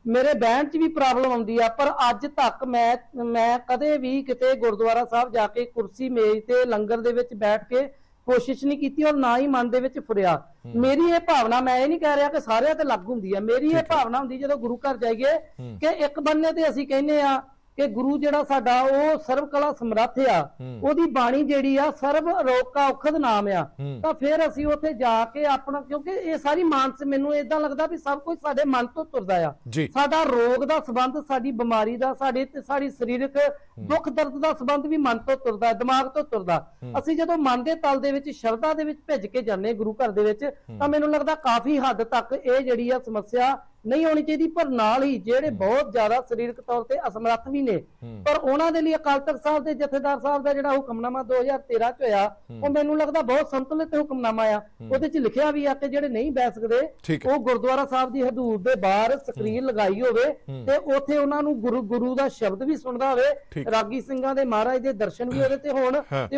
ਮੇਰੇ ਬਹਿਣ 'ਚ ਵੀ ਪ੍ਰੋਬਲਮ ਆਉਂਦੀ ਆ, ਪਰ ਅੱਜ ਤੱਕ ਮੈਂ ਕਦੇ ਵੀ ਕਿਤੇ ਗੁਰਦੁਆਰਾ ਸਾਹਿਬ ਜਾ ਕੇ ਕੁਰਸੀ ਮੇਜ਼ ਤੇ ਲੰਗਰ ਦੇ ਵਿੱਚ ਬੈਠ ਕੇ ਕੋਸ਼ਿਸ਼ ਨਹੀਂ ਕੀਤੀ, ਔਰ ਨਾ ਹੀ ਮਨ ਦੇ ਵਿੱਚ ਫੁਰਿਆ। ਮੇਰੀ ਇਹ ਭਾਵਨਾ, ਮੈਂ ਇਹ ਨਹੀਂ ਕਹਿ ਰਿਹਾ ਕਿ ਸਾਰਿਆਂ ਤੇ ਲਾਗੂ ਹੁੰਦੀ ਹੈ, ਮੇਰੀ ਇਹ ਭਾਵਨਾ ਹੁੰਦੀ ਜਦੋਂ ਗੁਰੂ ਘਰ ਜਾਈਏ ਕਿ ਇੱਕ ਬੰਨੇ ਤੇ ਅਸੀਂ ਕਹਿੰਦੇ ਆ ਕਿ ਗੁਰੂ ਜਿਹੜਾ ਸਾਡਾ ਉਹ ਸਰਵ ਕਲਾ ਸਮਰੱਥ ਆ, ਉਹਦੀ ਬਾਣੀ ਜਿਹੜੀ ਆ ਸਰਵ ਰੋਗ ਕਾ ਔਖਦ ਨਾਮ ਆ, ਤਾਂ ਫਿਰ ਅਸੀਂ ਉੱਥੇ ਜਾ ਕੇ ਆਪਣਾ, ਕਿਉਂਕਿ ਇਹ ਸਾਰੀ ਮਾਨਸ, ਮੈਨੂੰ ਏਦਾਂ ਲੱਗਦਾ ਵੀ ਸਭ ਕੁਝ ਸਾਡੇ ਮਨ ਤੋਂ ਤੁਰਦਾ ਆ। ਸਾਡਾ ਰੋਗ ਦਾ ਸੰਬੰਧ, ਸਾਡੀ ਬਿਮਾਰੀ ਦਾ, ਸਾਡੀ ਸਰੀਰਕ ਦੁੱਖ ਦਰਦ ਦਾ ਸੰਬੰਧ ਵੀ ਮਨ ਤੋਂ ਤੁਰਦਾ, ਦਿਮਾਗ ਤੋਂ ਤੁਰਦਾ। ਅਸੀਂ ਜਦੋਂ ਮਨ ਦੇ ਤਲ ਦੇ ਵਿੱਚ ਸ਼ਰਧਾ ਦੇ ਵਿੱਚ ਭਿੱਜ ਕੇ ਜਾਂਦੇ ਗੁਰੂ ਘਰ ਦੇ ਵਿੱਚ, ਤਾਂ ਮੈਨੂੰ ਲੱਗਦਾ ਕਾਫੀ ਹੱਦ ਤੱਕ ਇਹ ਜਿਹੜੀ ਆ ਸਮੱਸਿਆ ਨਹੀਂ ਹੋਣੀ ਚਾਹੀਦੀ। ਪਰ ਨਾਲ ਹੀ ਜਿਹੜੇ ਬਹੁਤ ਜ਼ਿਆਦਾ ਸਰੀਰਕ ਤੌਰ ਤੇ ਅਸਮਰੱਥ ਵੀ ਨੇ, ਪਰ ਉਹਨਾਂ ਦੇ ਲਈ ਅਕਾਲ ਤਖਤ ਸਾਹਿਬ ਦੇ ਜਥੇਦਾਰ ਸਾਹਿਬ ਦਾ ਜਿਹੜਾ ਹੁਕਮਨਾਮਾ 2013 ਚ ਹੋਇਆ, ਉਹ ਮੈਨੂੰ ਲੱਗਦਾ ਬਹੁਤ ਸੰਤੁਲਿਤ ਹੁਕਮਨਾਮਾ ਆ। ਉਹਦੇ ਚ ਲਿਖਿਆ ਵੀ ਆ ਕਿ ਜਿਹੜੇ ਨਹੀਂ ਬਹਿ ਸਕਦੇ ਉਹ ਗੁਰਦੁਆਰਾ ਸਾਹਿਬ ਦੀ ਹਦੂਦ ਦੇ ਬਾਹਰ ਸਕਰੀਨ ਲਗਾਈ ਹੋਵੇ ਤੇ ਉੱਥੇ ਉਹਨਾਂ ਨੂੰ ਗੁਰੂ ਦਾ ਸ਼ਬਦ ਵੀ ਸੁਣਦਾ ਹੋਵੇ, ਰਾਗੀ ਸਿੰਘਾਂ ਦੇ ਮਹਾਰਾਜ ਦੇ ਦਰਸ਼ਨ ਵੀ ਉਹਦੇ ਤੇ ਹੋਣ, ਤੇ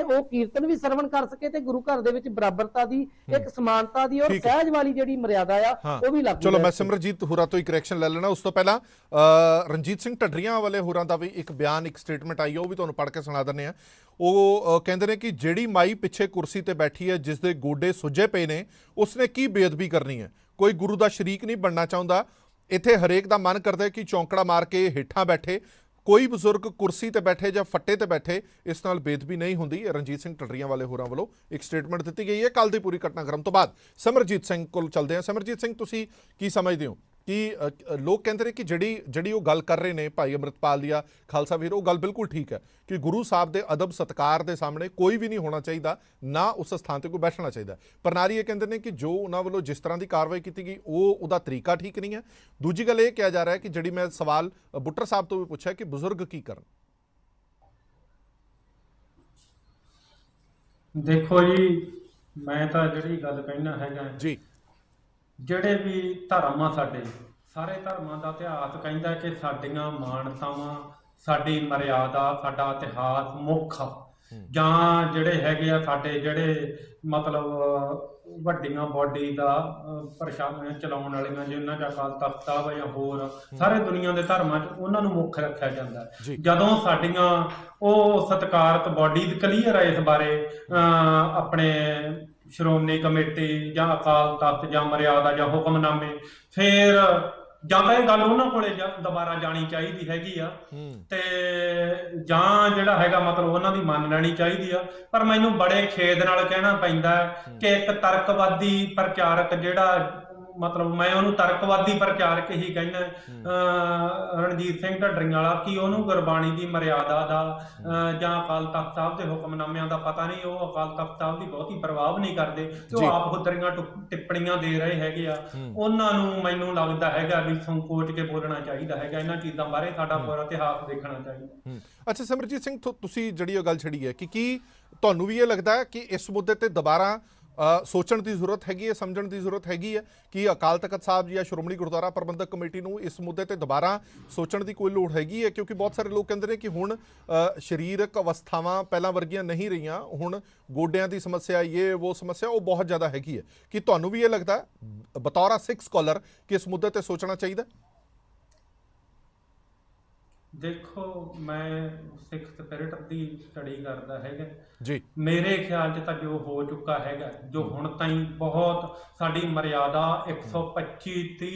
ਉਹ ਕੀਰਤਨ ਵੀ ਸਰਵਣ ਕਰ ਸਕੇ, ਤੇ ਗੁਰੂ ਘਰ ਦੇ ਵਿੱਚ ਬਰਾਬਰਤਾ ਦੀ, ਇੱਕ ਸਮਾਨਤਾ ਦੀ ਔਰ ਸਹਿਜ ਵਾਲੀ ਜਿਹੜੀ ਮਰਿਆਦਾ ਆ ਉਹ ਵੀ ਲਾਗੂ।
ਚਲੋ ਮੈਂ ਸਿਮਰਜੀਤ ਹੋਰਾਂ ਤੋਂ ਇੱਕ ਕਰੈਕਸ਼ਨ ਲੈ ਲੈਣਾ। ਉਸ ਤੋਂ ਪਹਿਲਾਂ ਰਣਜੀਤ ਸਿੰਘ ਢੱਡਰੀਆਂ ਵਾਲੇ ਹੋਰਾਂ ਦਾ ਵੀ ਇੱਕ ਬਿਆਨ, ਇੱਕ ਸਟੇਟਮੈਂਟ ਆਈ, ਉਹ ਵੀ ਤੁਹਾਨੂੰ ਪੜ੍ਹ ਕੇ ਸੁਣਾ ਦਿੰਦੇ ਆ। ਉਹ ਕਹਿੰਦੇ ਨੇ ਕਿ ਜਿਹੜੀ ਮਾਈ ਪਿੱਛੇ ਕੁਰਸੀ ਤੇ ਬੈਠੀ ਹੈ, ਜਿਸ ਦੇ ਗੋਡੇ ਸੁੱਜੇ ਪਏ ਨੇ, ਉਸਨੇ ਕੀ ਬੇਅਦਬੀ ਕਰਨੀ ਹੈ? ਕੋਈ ਗੁਰੂ ਦਾ ਸ਼ਰੀਕ ਨਹੀਂ ਬਣਨਾ ਚਾਹੁੰਦਾ। ਇੱਥੇ ਹਰੇਕ ਦਾ ਮਨ ਕਰਦਾ ਕਿ ਚੌਂਕੜਾ ਮਾਰ ਕੇ ਹੇਠਾਂ ਬੈਠੇ, ਕੋਈ ਬਜ਼ੁਰਗ ਕੁਰਸੀ ਤੇ ਬੈਠੇ ਜਾਂ ਫੱਟੇ ਤੇ ਬੈਠੇ, ਇਸ ਨਾਲ ਬੇਅਦਬੀ ਨਹੀਂ ਹੁੰਦੀ। ਰਣਜੀਤ ਸਿੰਘ ਢੱਡਰੀਆਂ ਵਾਲੇ ਹੋਰਾਂ ਵੱਲੋਂ ਇੱਕ ਸਟੇਟਮੈਂਟ ਦਿੱਤੀ ਗਈ ਹੈ। ਕੱਲ ਦੀ ਪੂਰੀ ਘਟਨਾਕ੍ਰਮ ਤੋਂ ਬਾਅਦ ਸਿਮਰਜੀਤ ਸਿੰਘ ਕੋਲ ਚੱਲਦੇ ਹਾਂ। ਸਿਮਰਜੀਤ ਸਿੰਘ, ਤੁਸੀਂ ਕੀ ਸਮਝਦੇ ਹੋ ਕਿ ਲੋਕ ਕਹਿੰਦੇ ਨੇ ਕਿ ਜਿਹੜੀ ਉਹ ਗੱਲ ਕਰ ਰਹੇ ਨੇ ਭਾਈ ਅੰਮ੍ਰਿਤਪਾਲ ਦੀ, ਖਾਲਸਾ ਵੀਰ, ਉਹ ਗੱਲ ਬਿਲਕੁਲ ਠੀਕ ਹੈ ਕਿ ਗੁਰੂ ਸਾਹਿਬ ਦੇ ਅਦਬ ਸਤਕਾਰ ਦੇ ਸਾਹਮਣੇ ਕੋਈ ਵੀ ਨਹੀਂ ਹੋਣਾ ਚਾਹੀਦਾ, ਨਾ ਉਸ ਸਥਾਨ ਤੇ ਕੋਈ ਬੈਠਣਾ ਚਾਹੀਦਾ। ਪਰ ਨਾਲ ਇਹ ਕਹਿੰਦੇ ਨੇ ਕਿ ਜੋ ਉਹਨਾਂ ਵੱਲੋਂ ਜਿਸ ਤਰ੍ਹਾਂ ਦੀ ਕਾਰਵਾਈ ਕੀਤੀ ਗਈ, ਉਹਦਾ ਤਰੀਕਾ ਠੀਕ ਨਹੀਂ ਹੈ। ਦੂਜੀ ਗੱਲ ਇਹ ਕਿਹਾ ਜਾ ਰਿਹਾ ਕਿ ਜਿਹੜੀ ਮੈਂ ਸਵਾਲ ਬੁੱਟਰ ਸਾਹਿਬ ਤੋਂ ਵੀ ਪੁੱਛਿਆ ਕਿ ਬਜ਼ੁਰਗ ਕੀ ਕਰਨ।
ਦੇਖੋ ਜੀ, ਮੈਂ ਤਾਂ ਜਿਹੜੀ ਗੱਲ ਕਹਿਣਾ ਹੈਗਾ
ਜੀ, ਜਿਹੜੇ ਵੀ ਧਰਮ ਆ, ਸਾਡੇ ਸਾਰੇ ਧਰਮਾਂ ਦਾ ਇਤਿਹਾਸ ਕਹਿੰਦਾ ਕਿ ਸਾਡੀਆਂ ਮਾਨਤਾਵਾਂ, ਸਾਡੀ ਮਰਿਆਦਾ, ਸਾਡਾ ਇਤਿਹਾਸ ਮੁੱਖ ਜਾਂ ਜਿਹੜੇ ਹੈਗੇ ਆ ਸਾਡੇ ਜਿਹੜੇ ਮਤਲਬ ਵੱਡੀਆਂ ਬਾਡੀ ਦਾ ਪ੍ਰਸ਼ਾਸਨ ਚਲਾਉਣ ਵਾਲੀਆਂ, ਜਿਨ੍ਹਾਂ ਦਾ ਅਕਾਲ ਤਖਤ ਸਾਹਿਬ ਜਾਂ ਹੋਰ ਸਾਰੇ ਦੁਨੀਆ ਦੇ ਧਰਮਾਂ 'ਚ ਉਹਨਾਂ ਨੂੰ ਮੁੱਖ ਰੱਖਿਆ ਜਾਂਦਾ। ਜਦੋਂ ਸਾਡੀਆਂ ਉਹ ਸਤਿਕਾਰਤ ਬਾਡੀ ਕਲੀਅਰ ਹੈ ਇਸ ਬਾਰੇ ਆਪਣੇ ਸ਼੍ਰੋਮਣੀ ਕਮੇਟੀ ਜਾਂ ਅਕਾਲ ਤਖਤ ਜਾਂ ਮਰਿਆਦਾ ਜਾਂ ਹੁਕਮਨਾਮੇ, ਫਿਰ ਜਾਂ ਤਾਂ ਇਹ ਗੱਲ ਉਹਨਾਂ ਕੋਲੇ ਦੁਬਾਰਾ ਜਾਣੀ ਚਾਹੀਦੀ ਹੈਗੀ ਆ, ਤੇ ਜਾਂ ਜਿਹੜਾ ਹੈਗਾ ਮਤਲਬ ਉਹਨਾਂ ਦੀ ਮੰਨ ਲੈਣੀ ਚਾਹੀਦੀ ਆ। ਪਰ ਮੈਨੂੰ ਬੜੇ ਖੇਦ ਨਾਲ ਕਹਿਣਾ ਪੈਂਦਾ ਕਿ ਇੱਕ ਤਰਕਵਾਦੀ ਪ੍ਰਚਾਰਕ ਜਿਹੜਾ
ਮਤਲਬ ਮੈਂ ਉਹਨੂੰ ਤਰਕਵਾਦੀ ਪ੍ਰਚਾਰਕ ਹੀ ਕਹਿੰਦਾ, ਰਣਜੀਤ ਸਿੰਘ ਢੱਡਰੀਆਂ ਵਾਲਾ, ਕਿ ਉਹਨੂੰ ਗੁਰਬਾਣੀ ਦੀ ਮਰਿਆਦਾ ਦਾ ਜਾਂ ਅਕਾਲ ਤਖਤ ਸਾਹਿਬ ਦੇ ਹੁਕਮਨਾਮਿਆਂ ਦਾ ਪਤਾ ਨਹੀਂ। ਉਹ ਅਕਾਲ ਤਖਤ ਸਾਹਿਬ ਦੀ ਬਹੁਤੀ ਪ੍ਰਭਾਵ ਨਹੀਂ ਕਰਦੇ, ਤੇ ਉਹ ਆਪ ਹੁਦਰੀਆਂ ਟਿੱਪਣੀਆਂ ਦੇ ਰਹੇ ਹੈਗੇ ਆ। ਉਹਨਾਂ ਨੂੰ ਮੈਨੂੰ ਲੱਗਦਾ ਹੈਗਾ ਵੀ ਸੰਕੋਚ ਕੇ ਬੋਲਣਾ ਚਾਹੀਦਾ ਹੈਗਾ। ਇਹਨਾਂ ਚੀਜ਼ਾਂ ਬਾਰੇ ਸਾਡਾ ਪੂਰਾ ਇਤਿਹਾਸ ਦੇਖਣਾ ਚਾਹੀਦਾ।
ਅੱਛਾ ਸਿਮਰਜੀਤ ਸਿੰਘ, ਤੁਸੀਂ ਜਿਹੜੀ ਉਹ ਗੱਲ ਛੜੀ ਹੈ ਕਿ ਕੀ ਤੁਹਾਨੂੰ ਵੀ ਇਹ ਲੱਗਦਾ ਹੈ ਕਿ ਇਸ ਮੁੱਦੇ ਤੇ ਦੁਬਾਰਾ ਸੋਚਣ ਦੀ ਜ਼ਰੂਰਤ ਹੈਗੀ ਹੈ, ਸਮਝਣ ਦੀ ਜ਼ਰੂਰਤ ਹੈਗੀ ਹੈ ਕਿ ਅਕਾਲ ਤਖਤ ਸਾਹਿਬ ਜਾਂ ਸ਼੍ਰੋਮਣੀ ਗੁਰਦੁਆਰਾ ਪ੍ਰਬੰਧਕ ਕਮੇਟੀ ਨੂੰ ਇਸ ਮੁੱਦੇ ਤੇ ਦੁਬਾਰਾ ਸੋਚਣ ਦੀ ਕੋਈ ਲੋੜ ਹੈਗੀ ਹੈ? ਕਿਉਂਕਿ ਬਹੁਤ ਸਾਰੇ ਲੋਕ ਕਹਿੰਦੇ ਨੇ ਕਿ ਹੁਣ ਸਰੀਰਕ ਅਵਸਥਾਵਾਂ ਪਹਿਲਾਂ ਵਰਗੀਆਂ ਨਹੀਂ ਰਹੀਆਂ, ਹੁਣ ਗੋਡਿਆਂ ਦੀ ਸਮੱਸਿਆ, ਇਹ ਉਹ ਸਮੱਸਿਆ ਉਹ ਬਹੁਤ ਜ਼ਿਆਦਾ ਹੈਗੀ ਹੈ। ਕਿ ਤੁਹਾਨੂੰ ਵੀ ਇਹ ਲੱਗਦਾ ਬਤੌਰ ਸਿੱਖ ਸਕਾਲਰ ਕਿ ਇਸ ਮੁੱਦੇ ਤੇ ਸੋਚਣਾ ਚਾਹੀਦਾ?
ਦੇਖੋ, ਮੈਂ ਸਿੱਖ ਸਪਿਰਿਟ ਦੀ ਸਟੱਡੀ ਕਰਦਾ ਹੈਗਾ
ਜੀ।
ਮੇਰੇ ਖਿਆਲ 'ਚ ਤਾਂ ਜੋ ਹੋ ਚੁੱਕਾ ਹੈਗਾ, ਜੋ ਹੁਣ ਤਾਈਂ ਬਹੁਤ ਸਾਡੀ ਮਰਿਆਦਾ 125-30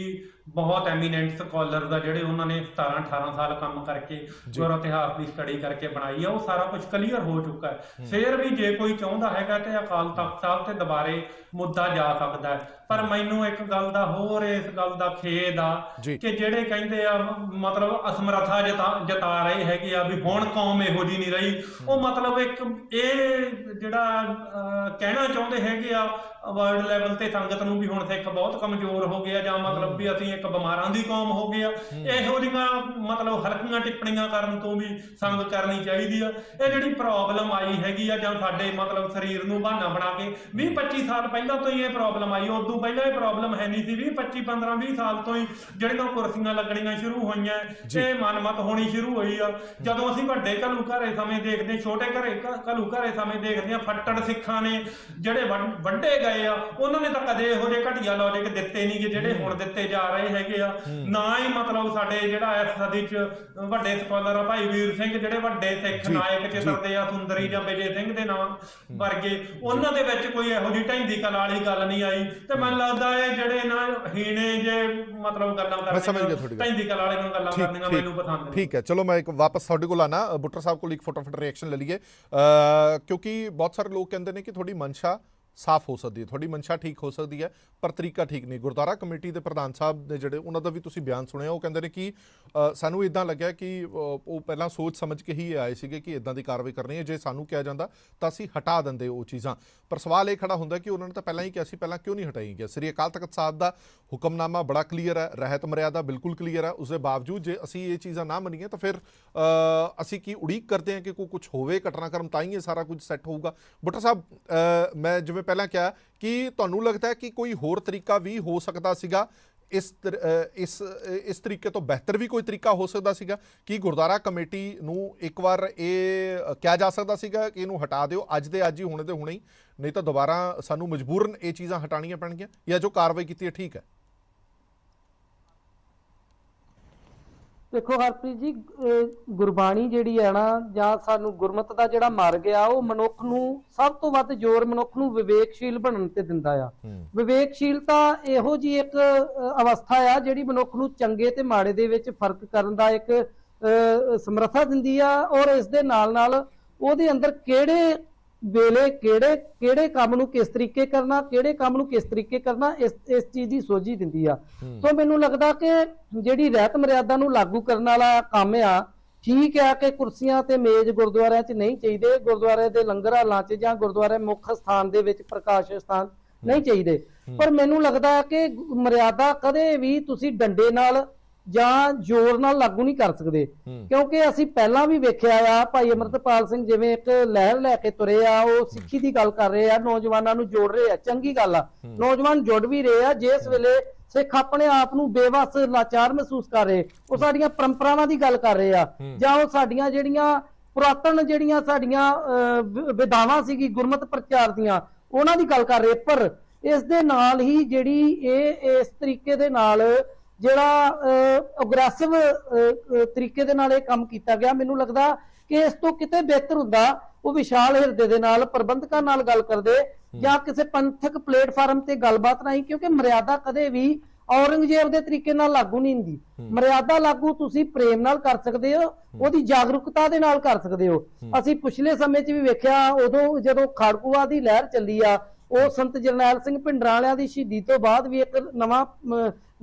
ਬਹੁਤ ਐਮੀਨੈਂਟ ਸਕਾਲਰ ਦਾ, ਜਿਹੜੇ ਉਹਨਾਂ ਨੇ 17-18 ਸਾਲ ਕੰਮ ਕਰਕੇ ਗੁਰ ਇਤਿਹਾਸ ਦੀ ਸਟੱਡੀ ਕਰਕੇ ਬਣਾਈ ਆ, ਉਹ ਸਾਰਾ ਕੁਝ ਕਲੀਅਰ ਹੋ ਚੁੱਕਾ ਹੈ। ਫਿਰ ਵੀ ਜੇ ਕੋਈ ਚਾਹੁੰਦਾ ਹੈਗਾ ਤੇ ਅਕਾਲ ਤਖਤ ਸਾਹਿਬ ਤੇ ਦੁਬਾਰੇ ਮੁੱਦਾ ਜਾ ਸਕਦਾ ਹੈ। ਪਰ ਮੈਨੂੰ ਇੱਕ ਗੱਲ ਦਾ ਹੋਰ ਇਸ ਗੱਲ ਦਾ ਖੇਦ ਆ ਕਿ ਜਿਹੜੇ ਕਹਿੰਦੇ ਆ ਮਤਲਬ ਅਸਮਰਥਾ ਜਤਾ ਰਹੇ ਹੈਗੇ ਆ ਵੀ ਹੁਣ ਕੌਮ ਇਹੋ ਜਿਹੀ ਨਹੀਂ ਰਹੀ, ਉਹ ਮਤਲਬ ਇੱਕ ਇਹ ਜਿਹੜਾ ਕਹਿਣਾ ਚਾਹੁੰਦੇ ਹੈਗੇ ਆ ਵਰਲਡ ਲੈਵਲ ਤੇ ਸੰਗਤ ਨੂੰ ਵੀ ਹੁਣ ਸਿੱਖ ਬਹੁਤ ਕਮਜ਼ੋਰ ਹੋ ਗਿਆ, ਜਾਂ ਮਤਲਬ ਵੀ ਅਸੀਂ ਇੱਕ ਬਿਮਾਰਾਂ ਦੀ ਕੌਮ ਹੋ ਗਏ ਆ। ਇਹੋ ਜਿਹੀਆਂ ਮਤਲਬ ਹਲਕੀਆਂ ਟਿੱਪਣੀਆਂ ਕਰਨ ਤੋਂ ਵੀ ਸੰਗ ਕਰਨੀ ਚਾਹੀਦੀ ਆ। ਇਹ ਜਿਹੜੀ ਪ੍ਰੋਬਲਮ ਆਈ ਹੈਗੀ ਆ, ਜਾਂ ਸਾਡੇ ਮਤਲਬ ਸਰੀਰ ਨੂੰ ਬਹਾਨਾ ਬਣਾ ਕੇ 20-25 ਸਾਲ ਪਹਿਲਾਂ ਤੋਂ ਹੀ ਇਹ ਪ੍ਰੋਬਲਮ ਆਈ, ਉਦੋਂ ਪਹਿਲਾਂ ਇਹ ਪ੍ਰੋਬਲਮ ਹੈ ਨਹੀਂ ਸੀ। 20-25-15-20 ਸਾਲ ਤੋਂ ਹੀ ਜਿਹੜੀਆਂ ਕੁਰਸੀਆਂ ਲੱਗਣੀਆਂ ਸ਼ੁਰੂ ਹੋਈਆਂ ਤੇ ਮਨਮਤ ਹੋਣੀ ਸ਼ੁਰੂ ਹੋਈ ਆ। ਜਦੋਂ ਅਸੀਂ ਵੱਡੇ ਘਲੂ ਘਰੇ ਸਮੇਂ ਦੇਖਦੇ, ਛੋਟੇ ਘਲੂ ਘਰੇ ਸਮੇਂ ਦੇਖਦੇ ਆ, ਫੱਟੜ ਸਿੱਖਾਂ ਨੇ ਜਿਹੜੇ ਵੱਡੇ ਗਏ ਆ, ਉਹਨਾਂ ਨੇ ਤਾਂ ਕਦੇ ਇਹੋ ਜਿਹੇ ਘਟੀਆ ਲੌਜਿਕ ਦਿੱਤੇ ਨਹੀਂ ਗੇ ਜਿਹੜੇ ਹੁਣ ਦਿੱਤੇ ਜਾ ਰਹੇ ਹੈਗੇ ਆ। ਨਾ ਹੀ ਮਤਲਬ ਸਾਡੇ ਜਿਹੜਾ ਇਸ ਸਦੀ 'ਚ ਵੱਡੇ ਸਕਾਲਰ ਆ ਭਾਈ ਵੀਰ ਸਿੰਘ, ਜਿਹੜੇ ਵੱਡੇ ਸਿੱਖ ਨਾਇਕ ਚਿੱਤਰਦੇ ਆ, ਸੁੰਦਰੀ ਜਾਂ ਵਿਜੇ ਸਿੰਘ ਦੇ ਨਾਮ ਵਰਗੇ, ਉਹਨਾਂ ਦੇ ਵਿੱਚ ਕੋਈ ਇਹੋ ਜਿਹੀ ਢੈਂਦੀ ਕਲਾ ਵਾਲੀ ਗੱਲ ਨਹੀਂ ਆਈ। ਤੇ ਮੈਨੂੰ ਲੱਗਦਾ ਇਹ ਜਿਹੜੇ ਨਾ ਹੀਣੇ ਜੇ ਮਤਲਬ ਗੱਲਾਂ ਕਰਦੇ, ਢੈਂਦੀ ਕਲਾ ਵਾਲੀਆਂ ਗੱਲਾਂ ਕਰਨੀਆਂ ਮੈਨੂੰ ਪਸੰਦ ਨਹੀਂ।
ਠੀਕ ਹੈ, ਚਲੋ ਮੈਂ ਇੱਕ ਵਾਪਸ ਤੁਹਾਡੇ ਕੋਲ ਆਣਾ, ਬੁੱਟਰ ਸਾਹਿਬ ਕੋਲ ਇੱਕ ਫਟਾਫਟ ਰਿਐਕਸ਼ਨ ਲੈ ਲਈਏ, ਕਿਉਂਕਿ ਬਹੁਤ ਸਾਰੇ ਲੋਕ ਕਹਿੰਦੇ ਨੇ ਕਿ ਤੁਹਾਡੀ ਮਨਸ਼ਾ ਸਾਫ਼ ਹੋ ਸਕਦੀ ਹੈ, ਤੁਹਾਡੀ ਮਨਸ਼ਾ ਠੀਕ ਹੋ ਸਕਦੀ ਹੈ, ਪਰ ਤਰੀਕਾ ਠੀਕ ਨਹੀਂ। ਗੁਰਦੁਆਰਾ ਕਮੇਟੀ ਦੇ ਪ੍ਰਧਾਨ ਸਾਹਿਬ ਨੇ ਜਿਹੜੇ, ਉਹਨਾਂ ਦਾ ਵੀ ਤੁਸੀਂ ਬਿਆਨ ਸੁਣਿਆ, ਉਹ ਕਹਿੰਦੇ ਨੇ ਕਿ ਸਾਨੂੰ ਇੱਦਾਂ ਲੱਗਿਆ ਕਿ ਉਹ ਪਹਿਲਾਂ ਸੋਚ ਸਮਝ ਕੇ ਹੀ ਆਏ ਸੀਗੇ ਕਿ ਇੱਦਾਂ ਦੀ ਕਾਰਵਾਈ ਕਰਨੀ ਹੈ, ਜੇ ਸਾਨੂੰ ਕਿਹਾ ਜਾਂਦਾ ਤਾਂ ਅਸੀਂ ਹਟਾ ਦਿੰਦੇ ਉਹ ਚੀਜ਼ਾਂ। ਪਰ ਸਵਾਲ ਇਹ ਖੜਾ ਹੁੰਦਾ ਕਿ ਉਹਨਾਂ ਨੇ ਤਾਂ ਪਹਿਲਾਂ ਹੀ ਕਿਹਾ ਸੀ, ਪਹਿਲਾਂ ਕਿਉਂ ਨਹੀਂ ਹਟਾਈ ਗਿਆ? ਸ੍ਰੀ ਅਕਾਲ ਤਖਤ ਸਾਹਿਬ ਦਾ ਹੁਕਮਨਾਮਾ ਬੜਾ ਕਲੀਅਰ ਹੈ, ਰਹਿਤ ਮਰਿਆਦਾ ਬਿਲਕੁਲ ਕਲੀਅਰ ਹੈ। ਉਸਦੇ ਬਾਵਜੂਦ ਜੇ ਅਸੀਂ ਇਹ ਚੀਜ਼ਾਂ ਨਾ ਮੰਨੀਏ ਤਾਂ ਫਿਰ ਅਸੀਂ ਕੀ ਉਡੀਕ ਕਰਦੇ ਹਾਂ ਕਿ ਕੋਈ ਕੁਝ ਹੋਵੇ, ਘਟਨਾਕ੍ਰਮ, ਤਾਂ ਹੀ ਇਹ ਸਾਰਾ ਕੁਝ ਸੈੱਟ ਹੋਊਗਾ? ਬੁੱਟਰ ਸਾਹਿਬ, ਮੈਂ ਜਿਵੇਂ ਪਹਿਲਾਂ ਕਿਹਾ ਕਿ ਤੁਹਾਨੂੰ ਲੱਗਦਾ ਹੈ ਕਿ ਕੋਈ ਹੋਰ ਤਰੀਕਾ ਵੀ ਹੋ ਸਕਦਾ ਸੀਗਾ, ਇਸ ਤਰੀਕੇ ਤੋਂ ਬਿਹਤਰ ਵੀ ਕੋਈ ਤਰੀਕਾ ਹੋ ਸਕਦਾ ਸੀਗਾ ਕਿ ਗੁਰਦੁਆਰਾ ਕਮੇਟੀ ਨੂੰ ਇੱਕ ਵਾਰ ਇਹ ਕਿਹਾ ਜਾ ਸਕਦਾ ਸੀਗਾ ਕਿ ਇਹਨੂੰ ਹਟਾ ਦਿਓ ਅੱਜ ਦੇ ਅੱਜ ਹੀ, ਹੁਣੇ ਦੇ ਹੁਣੇ ਹੀ, ਨਹੀਂ ਤਾਂ ਦੁਬਾਰਾ ਸਾਨੂੰ ਮਜਬੂਰਨ ਇਹ ਚੀਜ਼ਾਂ ਹਟਾਉਣੀਆਂ ਪੈਣਗੀਆਂ, ਜਾਂ ਜੋ ਕਾਰਵਾਈ ਕੀਤੀ ਹੈ ਠੀਕ ਹੈ?
ਦੇਖੋ ਹਰਪ੍ਰੀਤ ਜੀ, ਗੁਰਬਾਣੀ ਜਿਹੜੀ ਹੈ ਨਾ, ਜਾਂ ਸਾਨੂੰ ਗੁਰਮਤ ਦਾ ਜਿਹੜਾ ਮਾਰਗ ਆ, ਉਹ ਮਨੁੱਖ ਨੂੰ ਸਭ ਤੋਂ ਵੱਧ ਜ਼ੋਰ ਮਨੁੱਖ ਨੂੰ ਵਿਵੇਕਸ਼ੀਲ ਬਣਨ ਤੇ ਦਿੰਦਾ ਆ। ਵਿਵੇਕਸ਼ੀਲਤਾ ਇਹੋ ਜੀ ਇੱਕ ਅਵਸਥਾ ਆ ਜਿਹੜੀ ਮਨੁੱਖ ਨੂੰ ਚੰਗੇ ਤੇ ਮਾੜੇ ਦੇ ਵਿੱਚ ਫਰਕ ਕਰਨ ਦਾ ਇੱਕ ਸਮਰੱਥਾ ਦਿੰਦੀ ਆ, ਔਰ ਇਸ ਦੇ ਨਾਲ ਨਾਲ ਉਹਦੇ ਅੰਦਰ ਕਿਹੜੇ ਵੇਲੇ ਕਿਹੜੇ ਕੰਮ ਨੂੰ ਕਿਸ ਤਰੀਕੇ ਕਰਨਾ, ਕਿਹੜੇ ਕੰਮ ਨੂੰ ਕਿਸ ਤਰੀਕੇ ਕਰਨਾ, ਇਸ ਚੀਜ਼ ਦੀ ਸੋਝੀ ਦਿੰਦੀ ਆ। ਸੋ ਮੈਨੂੰ ਲੱਗਦਾ ਕਿ ਜਿਹੜੀ ਰਹਿਤ ਮਰਿਆਦਾ ਨੂੰ ਲਾਗੂ ਕਰਨ ਵਾਲਾ ਕੰਮ ਆ, ਠੀਕ ਆ ਕਿ ਕੁਰਸੀਆਂ ਤੇ ਮੇਜ਼ ਗੁਰਦੁਆਰਿਆਂ 'ਚ ਨਹੀਂ ਚਾਹੀਦੇ, ਗੁਰਦੁਆਰੇ ਦੇ ਲੰਗਰ ਹਾਲਾਂ 'ਚ ਜਾਂ ਗੁਰਦੁਆਰੇ ਮੁੱਖ ਸਥਾਨ ਦੇ ਵਿੱਚ ਪ੍ਰਕਾਸ਼ ਸਥਾਨ ਨਹੀਂ ਚਾਹੀਦੇ। ਪਰ ਮੈਨੂੰ ਲੱਗਦਾ ਕਿ ਮਰਿਆਦਾ ਕਦੇ ਵੀ ਤੁਸੀਂ ਡੰਡੇ ਨਾਲ ਜਾਂ ਜ਼ੋਰ ਨਾਲ ਲਾਗੂ ਨਹੀਂ ਕਰ ਸਕਦੇ, ਕਿਉਂਕਿ ਅਸੀਂ ਪਹਿਲਾਂ ਵੀ ਵੇਖਿਆ ਆ, ਭਾਈ ਅਮਰਤਪਾਲ ਸਿੰਘ ਜਿਵੇਂ ਇੱਕ ਲਹਿਰ ਲੈ ਕੇ ਤੁਰੇ ਆ, ਉਹ ਸਿੱਖੀ ਦੀ ਗੱਲ ਕਰ ਰਹੇ ਆ, ਨੌਜਵਾਨਾਂ ਨੂੰ ਜੋੜ ਰਹੇ ਆ, ਚੰਗੀ ਗੱਲ ਆ, ਨੌਜਵਾਨ ਜੁੜ ਵੀ ਰਹੇ ਆ। ਜਿਸ ਵੇਲੇ ਸਿੱਖ ਆਪਣੇ ਆਪ ਨੂੰ ਬੇਵੱਸ ਲਾਚਾਰ ਮਹਿਸੂਸ ਕਰ ਰਹੇ, ਉਹ ਸਾਡੀਆਂ ਪਰੰਪਰਾਵਾਂ ਦੀ ਗੱਲ ਕਰ ਰਹੇ ਆ, ਜਾਂ ਉਹ ਸਾਡੀਆਂ ਜਿਹੜੀਆਂ ਪੁਰਾਤਨ ਜਿਹੜੀਆਂ ਸਾਡੀਆਂ ਵਿਧਾਵਾਂ ਸੀਗੀ ਗੁਰਮਤ ਪ੍ਰਚਾਰ ਦੀਆਂ, ਉਹਨਾਂ ਦੀ ਗੱਲ ਕਰ ਰਹੇ। ਪਰ ਇਸ ਦੇ ਨਾਲ ਹੀ ਜਿਹੜੀ ਇਸ ਤਰੀਕੇ ਦੇ ਨਾਲ ਜਿਹੜਾ ਅਗਰੈਸਿਵ ਤਰੀਕੇ ਦੇ ਨਾਲ ਇਹ ਕੰਮ ਕੀਤਾ ਗਿਆ, ਮੈਨੂੰ ਲੱਗਦਾ ਕਿ ਇਸ ਤੋਂ ਕਿਤੇ ਬਿਹਤਰ ਹੁੰਦਾ ਉਹ ਵਿਸ਼ਾਲ ਹਿਰਦੇ ਦੇ ਨਾਲ ਪ੍ਰਬੰਧਕਾਂ ਨਾਲ ਗੱਲ ਕਰਦੇ, ਜਾਂ ਕਿਸੇ ਪੰਥਕ ਪਲੇਟਫਾਰਮ ਤੇ ਗੱਲਬਾਤ ਨਹੀਂ, ਕਿਉਂਕਿ ਮਰਿਆਦਾ ਕਦੇ ਵੀ ਔਰੰਗਜ਼ੇਬ ਦੇ ਤਰੀਕੇ ਨਾਲ ਲਾਗੂ ਨਹੀਂ ਹੁੰਦੀ। ਮਰਿਆਦਾ ਲਾਗੂ ਤੁਸੀਂ ਪ੍ਰੇਮ ਨਾਲ ਕਰ ਸਕਦੇ ਹੋ, ਉਹਦੀ ਜਾਗਰੂਕਤਾ ਦੇ ਨਾਲ ਕਰ ਸਕਦੇ ਹੋ। ਅਸੀਂ ਪਿਛਲੇ ਸਮੇਂ 'ਚ ਵੀ ਵੇਖਿਆ, ਉਦੋਂ ਜਦੋਂ ਖਾੜਕੂਵਾਦ ਦੀ ਲਹਿਰ ਚੱਲੀ ਆ, ਉਹ ਸੰਤ ਜਰਨੈਲ ਸਿੰਘ ਭਿੰਡਰਾਂ ਵਾਲਿਆਂ ਦੀ ਸ਼ਹੀਦੀ ਤੋਂ ਬਾਅਦ ਵੀ ਇੱਕ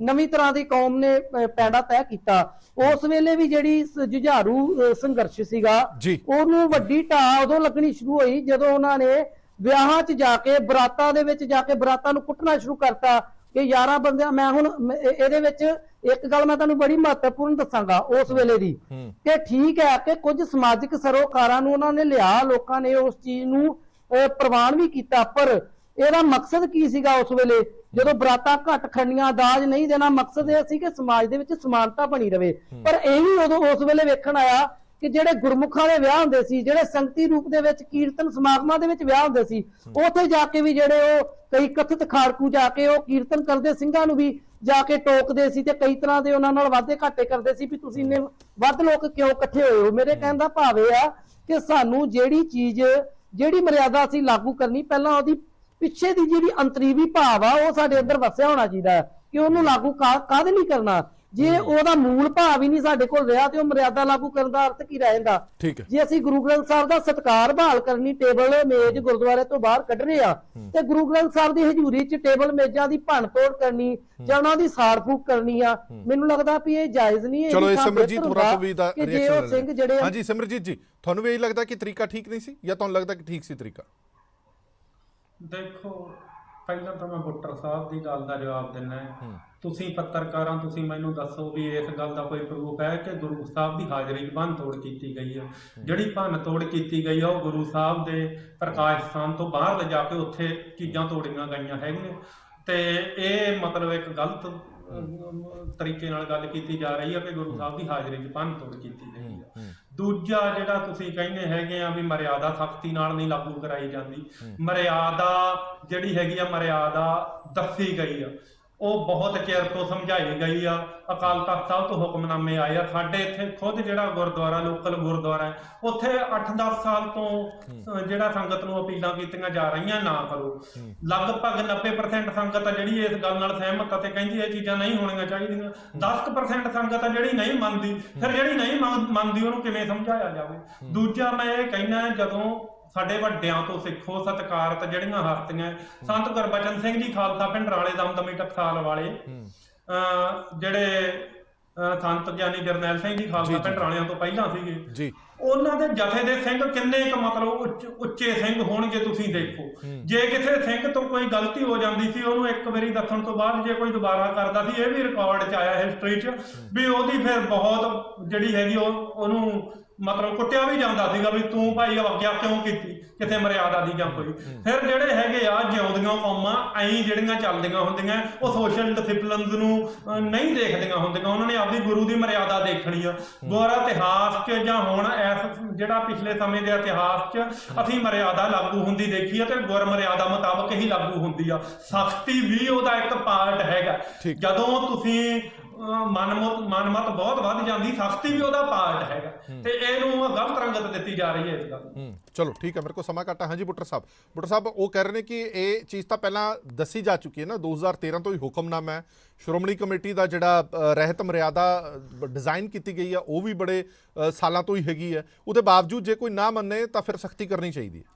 ਨਵੀਂ ਤਰ੍ਹਾਂ ਦੀ ਕੌਮ ਨੇ ਪੈਂਡਾ ਤੈਅ ਕੀਤਾ। ਉਸ ਵੇਲੇ ਵੀ ਜਿਹੜੀ ਜੁਝਾਰੂ ਸੰਘਰਸ਼ ਸੀਗਾ ਉਹਨੂੰ ਵੱਡੀ ਢਾਹ ਉਦੋਂ ਲੱਗਣੀ ਸ਼ੁਰੂ ਹੋਈ ਜਦੋਂ ਉਹਨਾਂ ਨੇ ਵਿਆਹਾਂ 'ਚ ਜਾ ਕੇ ਬਰਾਤਾਂ ਦੇ ਵਿੱਚ ਜਾ ਕੇ ਬਰਾਤਾਂ ਨੂੰ ਕੁੱਟਣਾ ਸ਼ੁਰੂ ਕਰਤਾ ਕਿ 11 ਬੰਦਿਆਂ ਮੈਂ ਹੁਣ ਇਹਦੇ ਵਿੱਚ ਇੱਕ ਗੱਲ ਮੈਂ ਤੁਹਾਨੂੰ ਬੜੀ ਮਹੱਤਵਪੂਰਨ ਦੱਸਾਂਗਾ ਉਸ ਵੇਲੇ ਦੀ ਕਿ ਠੀਕ ਹੈ ਕਿ ਕੁਝ ਸਮਾਜਿਕ ਸਰੋਕਾਰਾਂ ਨੂੰ ਉਹਨਾਂ ਨੇ ਲਿਆ, ਲੋਕਾਂ ਨੇ ਉਸ ਚੀਜ਼ ਨੂੰ ਪ੍ਰਵਾਨ ਵੀ ਕੀਤਾ, ਪਰ ਇਹਦਾ ਮਕਸਦ ਕੀ ਸੀਗਾ ਉਸ ਵੇਲੇ ਜਦੋਂ ਬਰਾਤਾਂ ਘੱਟ ਖੰਡੀਆਂ, ਦਾਜ ਨਹੀਂ ਦੇਣਾ, ਮਕਸਦ ਇਹ ਸੀ ਕਿ ਸਮਾਜ ਦੇ ਵਿੱਚ ਸਮਾਨਤਾ ਬਣੀ ਰਵੇ। ਪਰ ਇਹ ਵੀ ਉਦੋਂ ਉਸ ਵੇਲੇ ਵੇਖਣ ਆਇਆ ਕਿ ਜਿਹੜੇ ਗੁਰਮੁਖਾਂ ਦੇ ਵਿਆਹ ਹੁੰਦੇ ਸੀ, ਜਿਹੜੇ ਸੰਗਤੀ ਰੂਪ ਦੇ ਵਿੱਚ ਕੀਰਤਨ ਸਮਾਗਮਾਂ ਦੇ ਵਿੱਚ ਵਿਆਹ ਹੁੰਦੇ ਸੀ, ਉੱਥੇ ਜਾ ਕੇ ਵੀ ਜਿਹੜੇ ਉਹ ਕਈ ਕਥਿਤ ਖਾੜਕੂ ਜਾ ਕੇ ਉਹ ਕੀਰਤਨ ਕਰਦੇ ਸਿੰਘਾਂ ਨੂੰ ਵੀ ਜਾ ਕੇ ਟੋਕਦੇ ਸੀ ਤੇ ਕਈ ਤਰ੍ਹਾਂ ਦੇ ਉਹਨਾਂ ਨਾਲ ਵਾਅਦੇ ਘਾਟੇ ਕਰਦੇ ਸੀ ਵੀ ਤੁਸੀਂ ਇੰਨੇ ਵੱਧ ਲੋਕ ਕਿਉਂ ਇਕੱਠੇ ਹੋਏ ਹੋ। ਮੇਰੇ ਕਹਿਣ ਦਾ ਭਾਵ ਇਹ ਆ ਕਿ ਸਾਨੂੰ ਜਿਹੜੀ ਮਰਿਆਦਾ ਅਸੀਂ ਲਾਗੂ ਕਰਨੀ, ਪਹਿਲਾਂ ਉਹਦੀ ਪਿੱਛੇ ਦੀ ਜਿਹੜੀ ਅੰਤਰੀਵੀ ਭਾਵ ਆ ਉਹ ਸਾਡੇ ਅੰਦਰ ਵਸਿਆ ਹੋਣਾ ਚਾਹੀਦਾ ਕਿ ਉਹਨੂੰ ਲਾਗੂ ਕਾਹਦੇ ਲਈ ਕਰਨਾ। ਜੇ ਉਹਦਾ ਮੂਲ ਭਾਵ ਹੀ ਨਹੀਂ ਸਾਡੇ ਕੋਲ ਰਿਹਾ ਤੇ ਉਹ ਮਰਿਆਦਾ ਲਾਗੂ ਕਰਨ ਦਾ ਅਰਥ ਕੀ ਰਹਿ ਜਾਂਦਾ। ਜੇ ਅਸੀਂ ਗੁਰੂ ਗ੍ਰੰਥ ਸਾਹਿਬ ਦਾ ਸਤਿਕਾਰ ਬਹਾਲ ਕਰਨੀ, ਟੇਬਲ ਮੇਜ਼ ਗੁਰਦੁਆਰੇ ਤੋਂ ਬਾਹਰ ਕੱਢਣੇ ਆ ਤੇ ਗੁਰੂ ਗ੍ਰੰਥ ਸਾਹਿਬ ਦੀ ਹਜ਼ੂਰੀ 'ਚ ਟੇਬਲ ਮੇਜ਼ਾਂ ਦੀ ਭੰਨ ਤੋੜ ਕਰਨੀ ਜਾਂ ਉਹਨਾਂ ਦੀ ਸਾੜ ਫੂਕ ਕਰਨੀ ਆ, ਮੈਨੂੰ ਲੱਗਦਾ ਵੀ ਇਹ ਜਾਇਜ਼ ਨਹੀਂ ਹੈ।
ਚਲੋ ਇਹ ਸਿਮਰਜੀਤ ਹੋਰਾਂ ਤੋਂ ਵੀ ਦਾ
ਰਿਐਕਸ਼ਨ ਸਿੰਘ ਜਿਹੜੇ
ਹਾਂਜੀ ਸਿਮਰਜੀਤ ਜੀ, ਤੁਹਾਨੂੰ ਵੀ ਇਹ ਲੱਗਦਾ ਕਿ ਤਰੀਕਾ ਠੀਕ ਨਹੀਂ ਸੀ ਜਾਂ ਤੁਹਾਨੂੰ ਲੱਗਦਾ ਕਿ ਠੀਕ ਸੀ ਤਰੀਕਾ?
ਦੇਖੋ, ਪਹਿਲਾਂ ਤਾਂ ਮੈਂ ਬੁੱਟਰ ਸਾਹਿਬ ਦੀ ਗੱਲ ਦਾ ਜਵਾਬ ਦਿੰਦਾ। ਤੁਸੀਂ ਪੱਤਰਕਾਰਾਂ, ਤੁਸੀਂ ਮੈਨੂੰ ਦੱਸੋ ਵੀ ਇਸ ਗੱਲ ਦਾ ਕੋਈ ਪ੍ਰੂਫ ਹੈ ਕਿ ਗੁਰੂ ਸਾਹਿਬ ਦੀ ਹਾਜ਼ਰੀ 'ਚ ਭੰਨ ਤੋੜ ਕੀਤੀ ਗਈ ਹੈ? ਜਿਹੜੀ ਭੰਨ ਤੋੜ ਕੀਤੀ ਗਈ ਆ ਉਹ ਗੁਰੂ ਸਾਹਿਬ ਦੇ ਪ੍ਰਕਾਸ਼ ਸਥਾਨ ਤੋਂ ਬਾਹਰ ਲਿਜਾ ਕੇ ਉੱਥੇ ਚੀਜ਼ਾਂ ਤੋੜੀਆਂ ਗਈਆਂ ਹੈਗੀਆਂ ਤੇ ਇਹ ਮਤਲਬ ਇੱਕ ਗਲਤ ਤਰੀਕੇ ਨਾਲ ਗੱਲ ਕੀਤੀ ਜਾ ਰਹੀ ਹੈ ਕਿ ਗੁਰੂ ਸਾਹਿਬ ਦੀ ਹਾਜ਼ਰੀ 'ਚ ਭੰਨ ਤੋੜ ਕੀਤੀ ਗਈ ਹੈ। ਦੂਜਾ ਜਿਹੜਾ ਤੁਸੀਂ ਕਹਿੰਦੇ ਹੈਗੇ ਆ ਵੀ ਮਰਿਆਦਾ ਸਖਤੀ ਨਾਲ ਨਹੀਂ ਲਾਗੂ ਕਰਾਈ ਜਾਂਦੀ, ਮਰਿਆਦਾ ਜਿਹੜੀ ਹੈਗੀ ਆ ਮਰਿਆਦਾ ਦੱਸੀ ਗਈ ਆ, ਉਹ ਬਹੁਤ ਚਿਰ ਤੋਂ ਸਮਝਾਈ ਗਈ ਆ। ਅਕਾਲ ਤਖਤ ਸਾਹਿਬ ਤੋਂ ਹੁਕਮਨਾਮੇ ਆਏ ਆ। ਸਾਡੇ ਇੱਥੇ ਖੁਦ ਜਿਹੜਾ ਗੁਰਦੁਆਰਾ ਲੋਕਲ ਗੁਰਦੁਆਰਾ ਹੈ ਉੱਥੇ 8-10 ਸਾਲ ਤੋਂ ਜਿਹੜਾ ਸੰਗਤ ਨੂੰ ਅਪੀਲਾਂ ਕੀਤੀਆਂ ਜਾ ਰਹੀਆਂ ਨਾ ਕਰੋ। ਲਗਭਗ 90% ਸੰਗਤ ਆ ਜਿਹੜੀ ਇਸ ਗੱਲ ਨਾਲ ਸਹਿਮਤ ਆ ਤੇ ਕਹਿੰਦੀ ਇਹ ਚੀਜ਼ਾਂ ਨਹੀਂ ਹੋਣੀਆਂ ਚਾਹੀਦੀਆਂ। 10% ਸੰਗਤ ਆ ਜਿਹੜੀ ਨਹੀਂ ਮੰਨਦੀ। ਫਿਰ ਜਿਹੜੀ ਨਹੀਂ ਮੰਨਦੀ ਉਹਨੂੰ ਕਿਵੇਂ ਸਮਝਾਇਆ ਜਾਵੇ? ਦੂਜਾ ਮੈਂ ਇਹ ਕਹਿਣਾ, ਜਦੋਂ ਸਾਡੇ ਵੱਡਿਆਂ ਤੋਂ ਸਿੱਖੋ ਸਤਿਕਾਰਤ ਜਿਹੜੀਆਂ ਹਸਤੀਆਂ ਸੰਤ ਗੁਰਬਚਨ ਸਿੰਘ ਜੀ ਖਾਲਸਾ ਭਿੰਡਰਾਂ ਵਾਲੇ ਦਮਦਮੀ ਟਕਸਾਲ ਵਾਲੇ, ਜਿਹੜੇ ਸੰਤ ਗਿਆਨੀ ਜਰਨੈਲ ਸਿੰਘ ਜੀ ਖਾਲਸਾ ਭਿੰਡਰਾਂ ਵਾਲਿਆਂ ਤੋਂ ਪਹਿਲਾਂ ਸੀਗੇ, ਉਹਨਾਂ ਦੇ ਜਥੇ ਦੇ ਸਿੰਘ ਕਿੰਨੇ ਕੁ ਮਤਲਬ ਉੱਚੇ ਸਿੰਘ ਹੋਣਗੇ ਤੁਸੀਂ ਦੇਖੋ। ਜੇ ਕਿਸੇ ਸਿੰਘ ਤੋਂ ਕੋਈ ਗਲਤੀ ਹੋ ਜਾਂਦੀ ਸੀ ਉਹਨੂੰ ਇੱਕ ਵਾਰੀ ਦੱਸਣ ਤੋਂ ਬਾਅਦ ਜੇ ਕੋਈ ਦੁਬਾਰਾ ਕਰਦਾ ਸੀ, ਇਹ ਵੀ ਰਿਕਾਰਡ 'ਚ ਆਇਆ ਹਿਸਟਰੀ 'ਚ ਵੀ ਉਹਦੀ ਫਿਰ ਬਹੁਤ ਜਿਹੜੀ ਹੈਗੀ ਉਹਨੂੰ ਮਤਲਬ ਕੁੱਟਿਆ ਵੀ ਜਾਂਦਾ ਸੀਗਾ ਵੀ ਤੂੰ ਭਾਈ ਆਗਿਆ ਕਿਉਂ ਕੀਤੀ ਕਿਸੇ ਮਰਿਆਦਾ ਦੀ ਜਾਂ ਕੋਈ। ਫਿਰ ਜਿਹੜੇ ਹੈਗੇ ਆ ਜਿਉਂਦੀਆਂ ਕੌਮਾਂ ਐਂ ਜਿਹੜੀਆਂ ਚੱਲਦੀਆਂ ਹੁੰਦੀਆਂ ਉਹ ਸੋਸ਼ਲ ਡਿਸਿਪਲਿਨਸ ਨੂੰ ਨਹੀਂ ਦੇਖਦੀਆਂ ਹੁੰਦੀਆਂ, ਉਹਨਾਂ ਨੇ ਆਪਦੀ ਗੁਰੂ ਦੀ ਮਰਿਆਦਾ ਦੇਖਣੀ ਆ। ਗੁਰ ਇਤਿਹਾਸ 'ਚ ਜਾਂ ਹੁਣ ਇਸ ਜਿਹੜਾ ਪਿਛਲੇ ਸਮੇਂ ਦੇ ਇਤਿਹਾਸ 'ਚ ਅਸੀਂ ਮਰਿਆਦਾ ਲਾਗੂ ਹੁੰਦੀ ਦੇਖੀ ਆ ਤੇ ਗੁਰ ਮਰਿਆਦਾ ਮੁਤਾਬਕ ਹੀ ਲਾਗੂ ਹੁੰਦੀ ਆ। ਸਖਤੀ ਵੀ ਉਹਦਾ ਇੱਕ ਪਾਰਟ ਹੈਗਾ। ਜਦੋਂ ਤੁਸੀਂ ਮਨਮਤ ਬਹੁਤ ਵੱਧ ਜਾਂਦੀ, ਸਖਤੀ ਵੀ ਉਹਦਾ ਪਾਰਟ ਹੈਗਾ ਤੇ ਇਹਨੂੰ ਗਲਤ ਰੰਗਤ ਦਿੱਤੀ ਜਾ ਰਹੀ ਹੈ ਇਸ ਗੱਲ।
ਚਲੋ ਠੀਕ ਹੈ, ਮੇਰੇ ਕੋਲ ਸਮਾਂ ਘੱਟ ਹੈ। ਹਾਂਜੀ ਬੁੱਟਰ ਸਾਹਿਬ ਉਹ ਕਹਿ ਰਹੇ ਨੇ ਕਿ ਇਹ ਚੀਜ਼ ਤਾਂ ਪਹਿਲਾਂ ਦੱਸੀ ਜਾ ਚੁੱਕੀ ਹੈ ਨਾ, 2013 ਤੋਂ ਹੀ ਹੁਕਮਨਾਮਾ ਹੈ। ਸ਼੍ਰੋਮਣੀ ਕਮੇਟੀ ਦਾ ਜਿਹੜਾ ਰਹਿਤ ਮਰਿਆਦਾ ਡਿਜ਼ਾਈਨ ਕੀਤੀ ਗਈ ਆ ਉਹ ਵੀ ਬੜੇ ਸਾਲਾਂ ਤੋਂ ਹੀ ਹੈਗੀ ਹੈ। ਉਹਦੇ ਬਾਵਜੂਦ ਜੇ ਕੋਈ ਨਾ ਮੰਨੇ ਤਾਂ ਫਿਰ ਸਖਤੀ ਕਰਨੀ ਚਾਹੀਦੀ ਹੈ।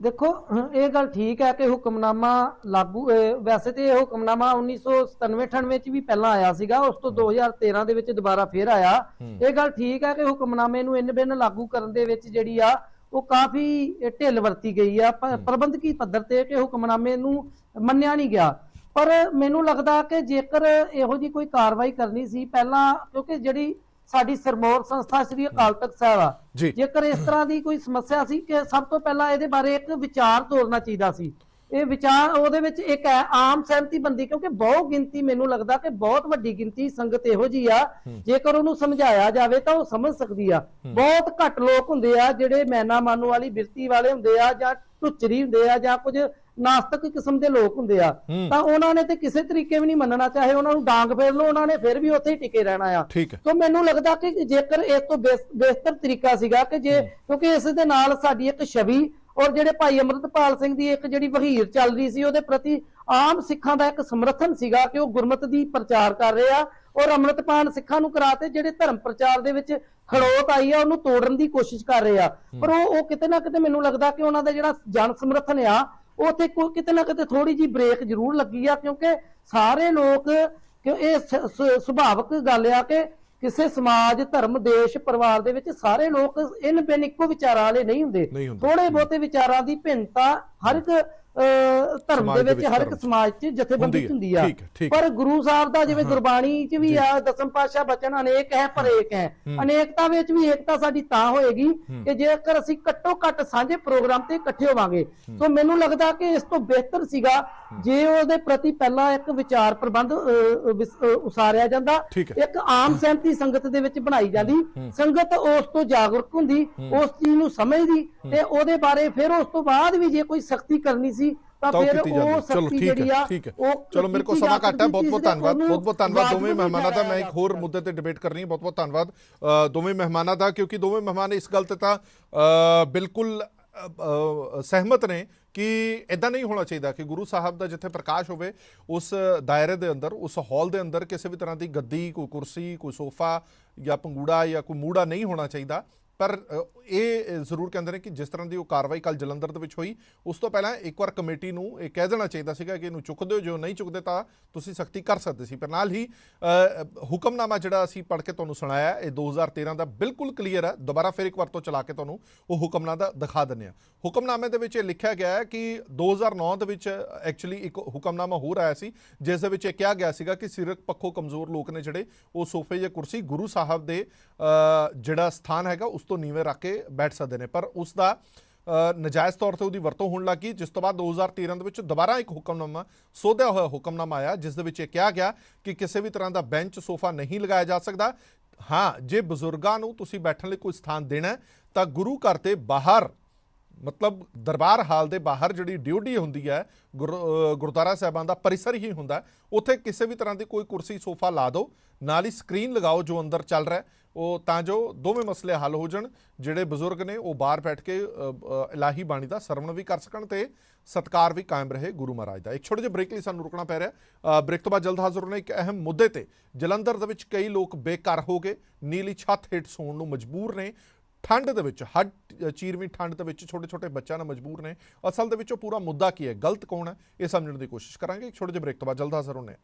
ਦੇਖੋ, ਇਹ ਗੱਲ ਠੀਕ ਹੈ ਕਿ ਹੁਕਮਨਾਮਾ ਲਾਗੂ, ਵੈਸੇ ਤੇ ਇਹ ਹੁਕਮਨਾਮਾ 1997-98 ਚ ਵੀ ਪਹਿਲਾਂ ਆਇਆ ਸੀਗਾ, ਉਸ ਤੋਂ 2013 ਦੇ ਵਿੱਚ ਦੁਬਾਰਾ ਫੇਰ ਆਇਆ। ਇਹ ਗੱਲ ਠੀਕ ਹੈ ਕਿ ਹੁਕਮਨਾਮੇ ਨੂੰ ਇੰਨ ਬਿੰਨ ਲਾਗੂ ਕਰਨ ਦੇ ਵਿੱਚ ਜਿਹੜੀ ਆ ਉਹ ਕਾਫੀ ਢਿੱਲ ਵਰਤੀ ਗਈ ਆ ਪ੍ਰਬੰਧਕੀ ਪੱਧਰ ਤੇ ਕਿ ਹੁਕਮਨਾਮੇ ਨੂੰ ਮੰਨਿਆ ਨਹੀਂ ਗਿਆ। ਪਰ ਮੈਨੂੰ ਲੱਗਦਾ ਕਿ ਜੇਕਰ ਇਹੋ ਜਿਹੀ ਕੋਈ ਕਾਰਵਾਈ ਕਰਨੀ ਸੀ ਪਹਿਲਾਂ, ਕਿਉਂਕਿ ਜਿਹੜੀ ਸਾਡੀ ਸਿਰਮੌਰ ਸੰਸਥਾ ਸ੍ਰੀ ਅਕਾਲ ਤਖਤ ਸਾਹਿਬ ਆ, ਜੇਕਰ ਇਸ ਤਰ੍ਹਾਂ ਦੀ ਕੋਈ ਸਮੱਸਿਆ ਸੀ ਕਿ ਸਭ ਤੋਂ ਪਹਿਲਾਂ ਇਹਦੇ ਬਾਰੇ ਇੱਕ ਵਿਚਾਰ ਤੋਰਨਾ ਚਾਹੀਦਾ ਸੀ। ਇਹ ਵਿਚਾਰ ਉਹਦੇ ਵਿੱਚ ਇੱਕ ਆਮ ਸਹਿਮਤੀ ਬੰਦੀ, ਕਿਉਂਕਿ ਬਹੁਤ ਗਿਣਤੀ, ਮੈਨੂੰ ਲੱਗਦਾ ਕਿ ਬਹੁਤ ਵੱਡੀ ਗਿਣਤੀ ਸੰਗਤ ਇਹੋ ਜੀ ਆ ਜੇਕਰ ਉਹਨੂੰ ਸਮਝਾਇਆ ਜਾਵੇ ਤਾਂ ਉਹ ਸਮਝ ਸਕਦੀ ਆ। ਬਹੁਤ ਘੱਟ ਲੋਕ ਹੁੰਦੇ ਆ ਜਿਹੜੇ ਮੈਨਾ ਮਾਨੂ ਵਾਲੀ ਬਿਰਤੀ ਵਾਲੇ ਹੁੰਦੇ ਆ ਜਾਂ ਢੁੱਚਰੀ ਹੁੰਦੇ ਆ ਜਾਂ ਕੁਝ ਨਾਸਤਕ ਕਿਸਮ ਦੇ ਲੋਕ ਹੁੰਦੇ ਆ, ਤਾਂ ਉਹਨਾਂ ਨੇ ਤੇ ਕਿਸੇ ਤਰੀਕੇ ਵੀ ਨਹੀਂ ਮੰਨਣਾ, ਚਾਹੇ ਉਹਨਾਂ ਨੂੰ ਡਾਂਗ ਫੇਰ ਲਓ, ਉਹਨਾਂ ਨੇ ਫਿਰ ਵੀ ਉੱਥੇ ਹੀ ਟਿਕੇ ਰਹਿਣਾ ਆ। ਤਾਂ ਮੈਨੂੰ ਲੱਗਦਾ ਕਿ ਜੇਕਰ ਇਸ ਤੋਂ ਬਿਹਤਰ ਤਰੀਕਾ ਸੀਗਾ ਕਿ ਜੇ, ਕਿਉਂਕਿ ਇਸ ਦੇ ਨਾਲ ਸਾਡੀ ਇੱਕ ਛਵੀ ਔਰ ਜਿਹੜੇ ਭਾਈ ਅੰਮ੍ਰਿਤਪਾਲ ਸਿੰਘ ਦੀ ਇੱਕ ਜਿਹੜੀ ਵਹੀਰ ਚੱਲ ਰਹੀ ਸੀ ਉਹਦੇ ਪ੍ਰਤੀ ਆਮ ਸਿੱਖਾਂ ਦਾ ਇੱਕ ਸਮਰਥਨ ਸੀਗਾ ਕਿ ਉਹ ਗੁਰਮਤਿ ਦੀ ਪ੍ਰਚਾਰ ਕਰ ਰਹੇ ਆ ਔਰ ਅੰਮ੍ਰਿਤਪਾਨ ਸਿੱਖਾਂ ਨੂੰ ਕਰਾਤੇ, ਜਿਹੜੇ ਧਰਮ ਪ੍ਰਚਾਰ ਦੇ ਵਿੱਚ ਖੜੋਤ ਆਈ ਆ ਉਹਨੂੰ ਤੋੜਨ ਦੀ ਕੋਸ਼ਿਸ਼ ਕਰ ਰਹੇ ਆ। ਪਰ ਉਹ ਕਿਤੇ ਨਾ ਕਿਤੇ ਮੈਨੂੰ ਲੱਗਦਾ ਕਿ ਉਹਨਾਂ ਦਾ ਜਿਹੜਾ ਜਨ ਸਮਰਥਨ ਆ ਉਹ ਤੇ ਕਿਤੇ ਨਾ ਕਿਤੇ ਥੋੜੀ ਜੀ ਬ੍ਰੇਕ ਜ਼ਰੂਰ ਲੱਗੀ ਆ, ਕਿਉਂਕਿ ਸਾਰੇ ਲੋਕ ਇਹ ਸੁਭਾਵਿਕ ਗੱਲ ਆ ਕਿ ਕਿਸੇ ਸਮਾਜ, ਧਰਮ, ਦੇਸ਼, ਪਰਿਵਾਰ ਦੇ ਵਿੱਚ ਸਾਰੇ ਲੋਕ ਇਨ ਬਿਨ ਇੱਕੋ ਵਿਚਾਰਾਂ ਵਾਲੇ ਨਹੀਂ ਹੁੰਦੇ। ਥੋੜੇ ਬਹੁਤੇ ਵਿਚਾਰਾਂ ਦੀ ਭਿੰਨਤਾ ਹਰ ਇੱਕ ਧਰਮ ਦੇ ਵਿੱਚ, ਹਰ ਇੱਕ ਸਮਾਜ 'ਚ ਜਥੇਬੰਦੀ 'ਚ ਹੁੰਦੀ ਆ। ਪਰ ਗੁਰੂ ਸਾਹਿਬ ਦਾ ਜਿਵੇਂ ਗੁਰਬਾਣੀ 'ਚ ਵੀ ਆ, ਦਸਮ ਪਾਤਸ਼ਾਹ ਬਚਨ ਅਨੇਕ ਹੈ ਪਰ ਏਕ ਹੈ। ਅਨੇਕਤਾ ਵਿੱਚ ਵੀ ਏਕਤਾ ਸਾਡੀ ਤਾਂ ਹੋਏਗੀ ਕਿ ਜੇਕਰ ਅਸੀਂ ਘੱਟੋ ਘੱਟ ਸਾਂਝੇ ਪ੍ਰੋਗਰਾਮ ਤੇ ਇਕੱਠੇ ਹੋਵਾਂਗੇ। ਸੋ ਮੈਨੂੰ ਲੱਗਦਾ ਕਿ ਇਸ ਤੋਂ ਬਿਹਤਰ ਸੀਗਾ ਜੇ ਉਹਦੇ ਪ੍ਰਤੀ ਪਹਿਲਾਂ ਇੱਕ ਵਿਚਾਰ ਪ੍ਰਬੰਧ ਉਸਾਰਿਆ ਜਾਂਦਾ, ਇੱਕ ਆਮ ਸਹਿਮਤੀ ਸੰਗਤ ਦੇ ਵਿੱਚ ਬਣਾਈ ਜਾਂਦੀ, ਸੰਗਤ ਉਸ ਤੋਂ ਜਾਗਰੂਕ ਹੁੰਦੀ, ਉਸ ਚੀਜ਼ ਨੂੰ ਸਮਝਦੀ ਤੇ ਉਹਦੇ ਬਾਰੇ ਫਿਰ ਉਸ ਤੋਂ ਬਾਅਦ ਵੀ ਜੇ ਕੋਈ ਸਖਤੀ ਕਰਨੀ ਸੀ ਤਾਂ ਫਿਰ ਉਹ ਸਖਤੀ ਜਿਹੜੀ ਆ ਉਹ।
ਚਲੋ ਮੇਰੇ ਕੋਲ ਸਮਾਂ ਘੱਟ ਹੈ। ਬਹੁਤ ਬਹੁਤ ਧੰਨਵਾਦ, ਬਹੁਤ ਬਹੁਤ ਧੰਨਵਾਦ ਦੋਵੇਂ ਮਹਿਮਾਨਾਂ ਦਾ। ਮੈਂ ਇੱਕ ਹੋਰ ਮੁੱਦੇ ਤੇ ਡਿਬੇਟ ਕਰਨੀ ਹੈ। ਬਹੁਤ ਬਹੁਤ ਧੰਨਵਾਦ ਦੋਵੇਂ ਮਹਿਮਾਨਾਂ ਦਾ, ਕਿਉਂਕਿ ਦੋਵੇਂ ਮਹਿਮਾਨ ਇਸ ਗੱਲ ਤੇ ਤਾਂ ਬਿਲਕੁਲ ਸਹਿਮਤ ਨੇ ਕਿ ਇਦਾਂ ਨਹੀਂ ਹੋਣਾ ਚਾਹੀਦਾ ਕਿ ਗੁਰੂ ਸਾਹਿਬ ਦਾ ਜਿੱਥੇ ਪ੍ਰਕਾਸ਼ ਹੋਵੇ ਉਸ ਦਾਇਰੇ ਦੇ ਅੰਦਰ, ਉਸ ਹਾਲ ਦੇ ਅੰਦਰ ਕਿਸੇ ਵੀ ਤਰ੍ਹਾਂ ਦੀ ਗੱਦੀ, ਕੋਈ ਕੁਰਸੀ, ਕੋਈ ਸੋਫਾ ਜਾਂ ਪੰਗੂੜਾ ਜਾਂ ਕੋਈ ਮੂੜਾ ਨਹੀਂ ਹੋਣਾ ਚਾਹੀਦਾ। ਪਰ ਇਹ ਜ਼ਰੂਰ ਕਹਿੰਦੇ ਨੇ ਕਿ ਜਿਸ ਤਰ੍ਹਾਂ ਦੀ ਉਹ ਕਾਰਵਾਈ ਕੱਲ੍ਹ ਜਲੰਧਰ ਦੇ ਵਿੱਚ ਹੋਈ, ਉਸ ਤੋਂ ਪਹਿਲਾਂ ਇੱਕ ਵਾਰ ਕਮੇਟੀ ਨੂੰ ਇਹ ਕਹਿ ਦੇਣਾ ਚਾਹੀਦਾ ਸੀਗਾ ਕਿ ਇਹਨੂੰ ਚੁੱਕ ਦਿਓ, ਜੋ ਨਹੀਂ ਚੁੱਕਦੇ ਤਾਂ ਤੁਸੀਂ ਸਖਤੀ ਕਰ ਸਕਦੇ ਸੀ। ਪਰ ਨਾਲ ਹੀ ਹੁਕਮਨਾਮਾ ਜਿਹੜਾ ਅਸੀਂ ਪੜ੍ਹ ਕੇ ਤੁਹਾਨੂੰ ਸੁਣਾਇਆ, ਇਹ 2013 ਦਾ ਬਿਲਕੁਲ ਕਲੀਅਰ ਹੈ। ਦੁਬਾਰਾ ਫਿਰ ਇੱਕ ਵਾਰ ਤੋਂ ਚਲਾ ਕੇ ਤੁਹਾਨੂੰ ਉਹ ਹੁਕਮਨਾਮਾ ਦਿਖਾ ਦਿੰਦੇ ਹਾਂ। ਹੁਕਮਨਾਮੇ ਦੇ ਵਿੱਚ ਇਹ ਲਿਖਿਆ ਗਿਆ ਹੈ ਕਿ 2009 ਦੇ ਵਿੱਚ ਐਕਚੁਅਲੀ ਇੱਕ ਹੁਕਮਨਾਮਾ ਹੋਰ ਆਇਆ ਸੀ, ਜਿਸ ਦੇ ਵਿੱਚ ਇਹ ਕਿਹਾ ਗਿਆ ਸੀਗਾ ਕਿ ਸਰੀਰਕ ਪੱਖੋਂ ਕਮਜ਼ੋਰ ਲੋਕ ਨੇ ਜਿਹੜੇ, ਉਹ ਸੋਫੇ ਜਾਂ ਕੁਰਸੀ ਗੁਰੂ ਸਾਹਿਬ ਦੇ ਜਿਹੜਾ ਸਥਾਨ ਹੈਗਾ ਉਸ ਤੋਂ ਨੀਵੇਂ ਰੱਖ ਕੇ ਬੈਠ ਸਕਦੇ ਨੇ। ਪਰ ਉਸ ਦਾ ਨਜਾਇਜ਼ ਤੌਰ ਤੇ ਉਹਦੀ ਵਰਤੋਂ ਹੋਣ ਲੱਗੀ, ਜਿਸ ਤੋਂ ਬਾਅਦ 2013 ਦੇ ਵਿੱਚ ਦੁਬਾਰਾ ਇੱਕ ਹੁਕਮਨਾਮਾ, ਸੋਧਿਆ ਹੋਇਆ ਹੁਕਮਨਾਮਾ ਆਇਆ, ਜਿਸ ਦੇ ਵਿੱਚ ਇਹ ਕਿਹਾ ਗਿਆ ਕਿ ਕਿਸੇ ਵੀ ਤਰ੍ਹਾਂ ਦਾ ਬੈਂਚ, ਸੋਫਾ ਨਹੀਂ ਲਗਾਇਆ ਜਾ ਸਕਦਾ। ਹਾਂ, ਜੇ ਬਜ਼ੁਰਗਾਂ ਨੂੰ ਤੁਸੀਂ ਬੈਠਣ ਲਈ ਕੋਈ ਸਥਾਨ ਦੇਣਾ ਤਾਂ ਗੁਰੂ ਘਰ ਦੇ ਬਾਹਰ, ਮਤਲਬ ਦਰਬਾਰ ਹਾਲ ਦੇ ਬਾਹਰ ਜਿਹੜੀ ਡਿਊਟੀ ਹੁੰਦੀ ਹੈ, ਗੁਰਦੁਆਰਾ ਸਾਹਿਬਾਨ ਦਾ ਪਰਿਸਰ ਹੀ ਹੁੰਦਾ, ਉੱਥੇ ਕਿਸੇ ਵੀ ਤਰ੍ਹਾਂ ਦੀ ਕੋਈ ਕੁਰਸੀ, ਸੋਫਾ ਲਾ ਦਿਓ, ਨਾਲ ਹੀ ਸਕਰੀਨ ਲਗਾਓ ਜੋ ਅੰਦਰ ਚੱਲ ਰਿਹਾ ਉਹ, ਤਾਂ ਜੋ ਦੋਵੇਂ ਮਸਲੇ ਹੱਲ ਹੋ ਜਾਣ। ਜਿਹੜੇ ਬਜ਼ੁਰਗ ਨੇ ਉਹ ਬਾਹਰ ਬੈਠ ਕੇ ਇਲਾਹੀ ਬਾਣੀ ਦਾ ਸਰਵਣ ਵੀ ਕਰ ਸਕਣ ਤੇ ਸਤਕਾਰ ਵੀ ਕਾਇਮ ਰਹੇ ਗੁਰੂ ਮਹਾਰਾਜ ਦਾ। ਇੱਕ ਛੋਟੇ ਜਿਹੇ ਬ੍ਰੇਕ ਲਈ ਸਾਨੂੰ ਰੁਕਣਾ ਪੈ ਰਿਹਾ। ਬ੍ਰੇਕ ਤੋਂ ਬਾਅਦ ਜਲਦ ਹਾਜ਼ਰ ਹੋਣਾ ਇੱਕ ਅਹਿਮ ਮੁੱਦੇ ਤੇ। ਜਲੰਧਰ ਦੇ ਵਿੱਚ ਕਈ ਲੋਕ ਬੇਘਰ ਹੋ ਗਏ, ਨੀਲੀ ਛੱਤ ਹੇਠ ਸੌਣ ਨੂੰ ਮਜਬੂਰ ਨੇ। ਠੰਡ ਦੇ ਵਿੱਚ, ਹੱਡ ਚੀਰਵੀਂ ਠੰਡ ਦੇ ਵਿੱਚ ਛੋਟੇ ਛੋਟੇ ਬੱਚਿਆਂ ਨਾਲ ਮਜਬੂਰ ਨੇ। ਅਸਲ ਦੇ ਵਿੱਚ ਉਹ ਪੂਰਾ ਮੁੱਦਾ ਕੀ ਹੈ, ਗਲਤ ਕੌਣ ਹੈ, ਇਹ ਸਮਝਣ ਦੀ ਕੋਸ਼ਿਸ਼ ਕਰਾਂਗੇ। ਇੱਕ ਛੋਟੇ ਜਿਹੇ ਬ੍ਰੇਕ ਤੋਂ ਬਾਅਦ ਜਲਦ ਹਾਜ਼ਰ ਹੋਣੇ।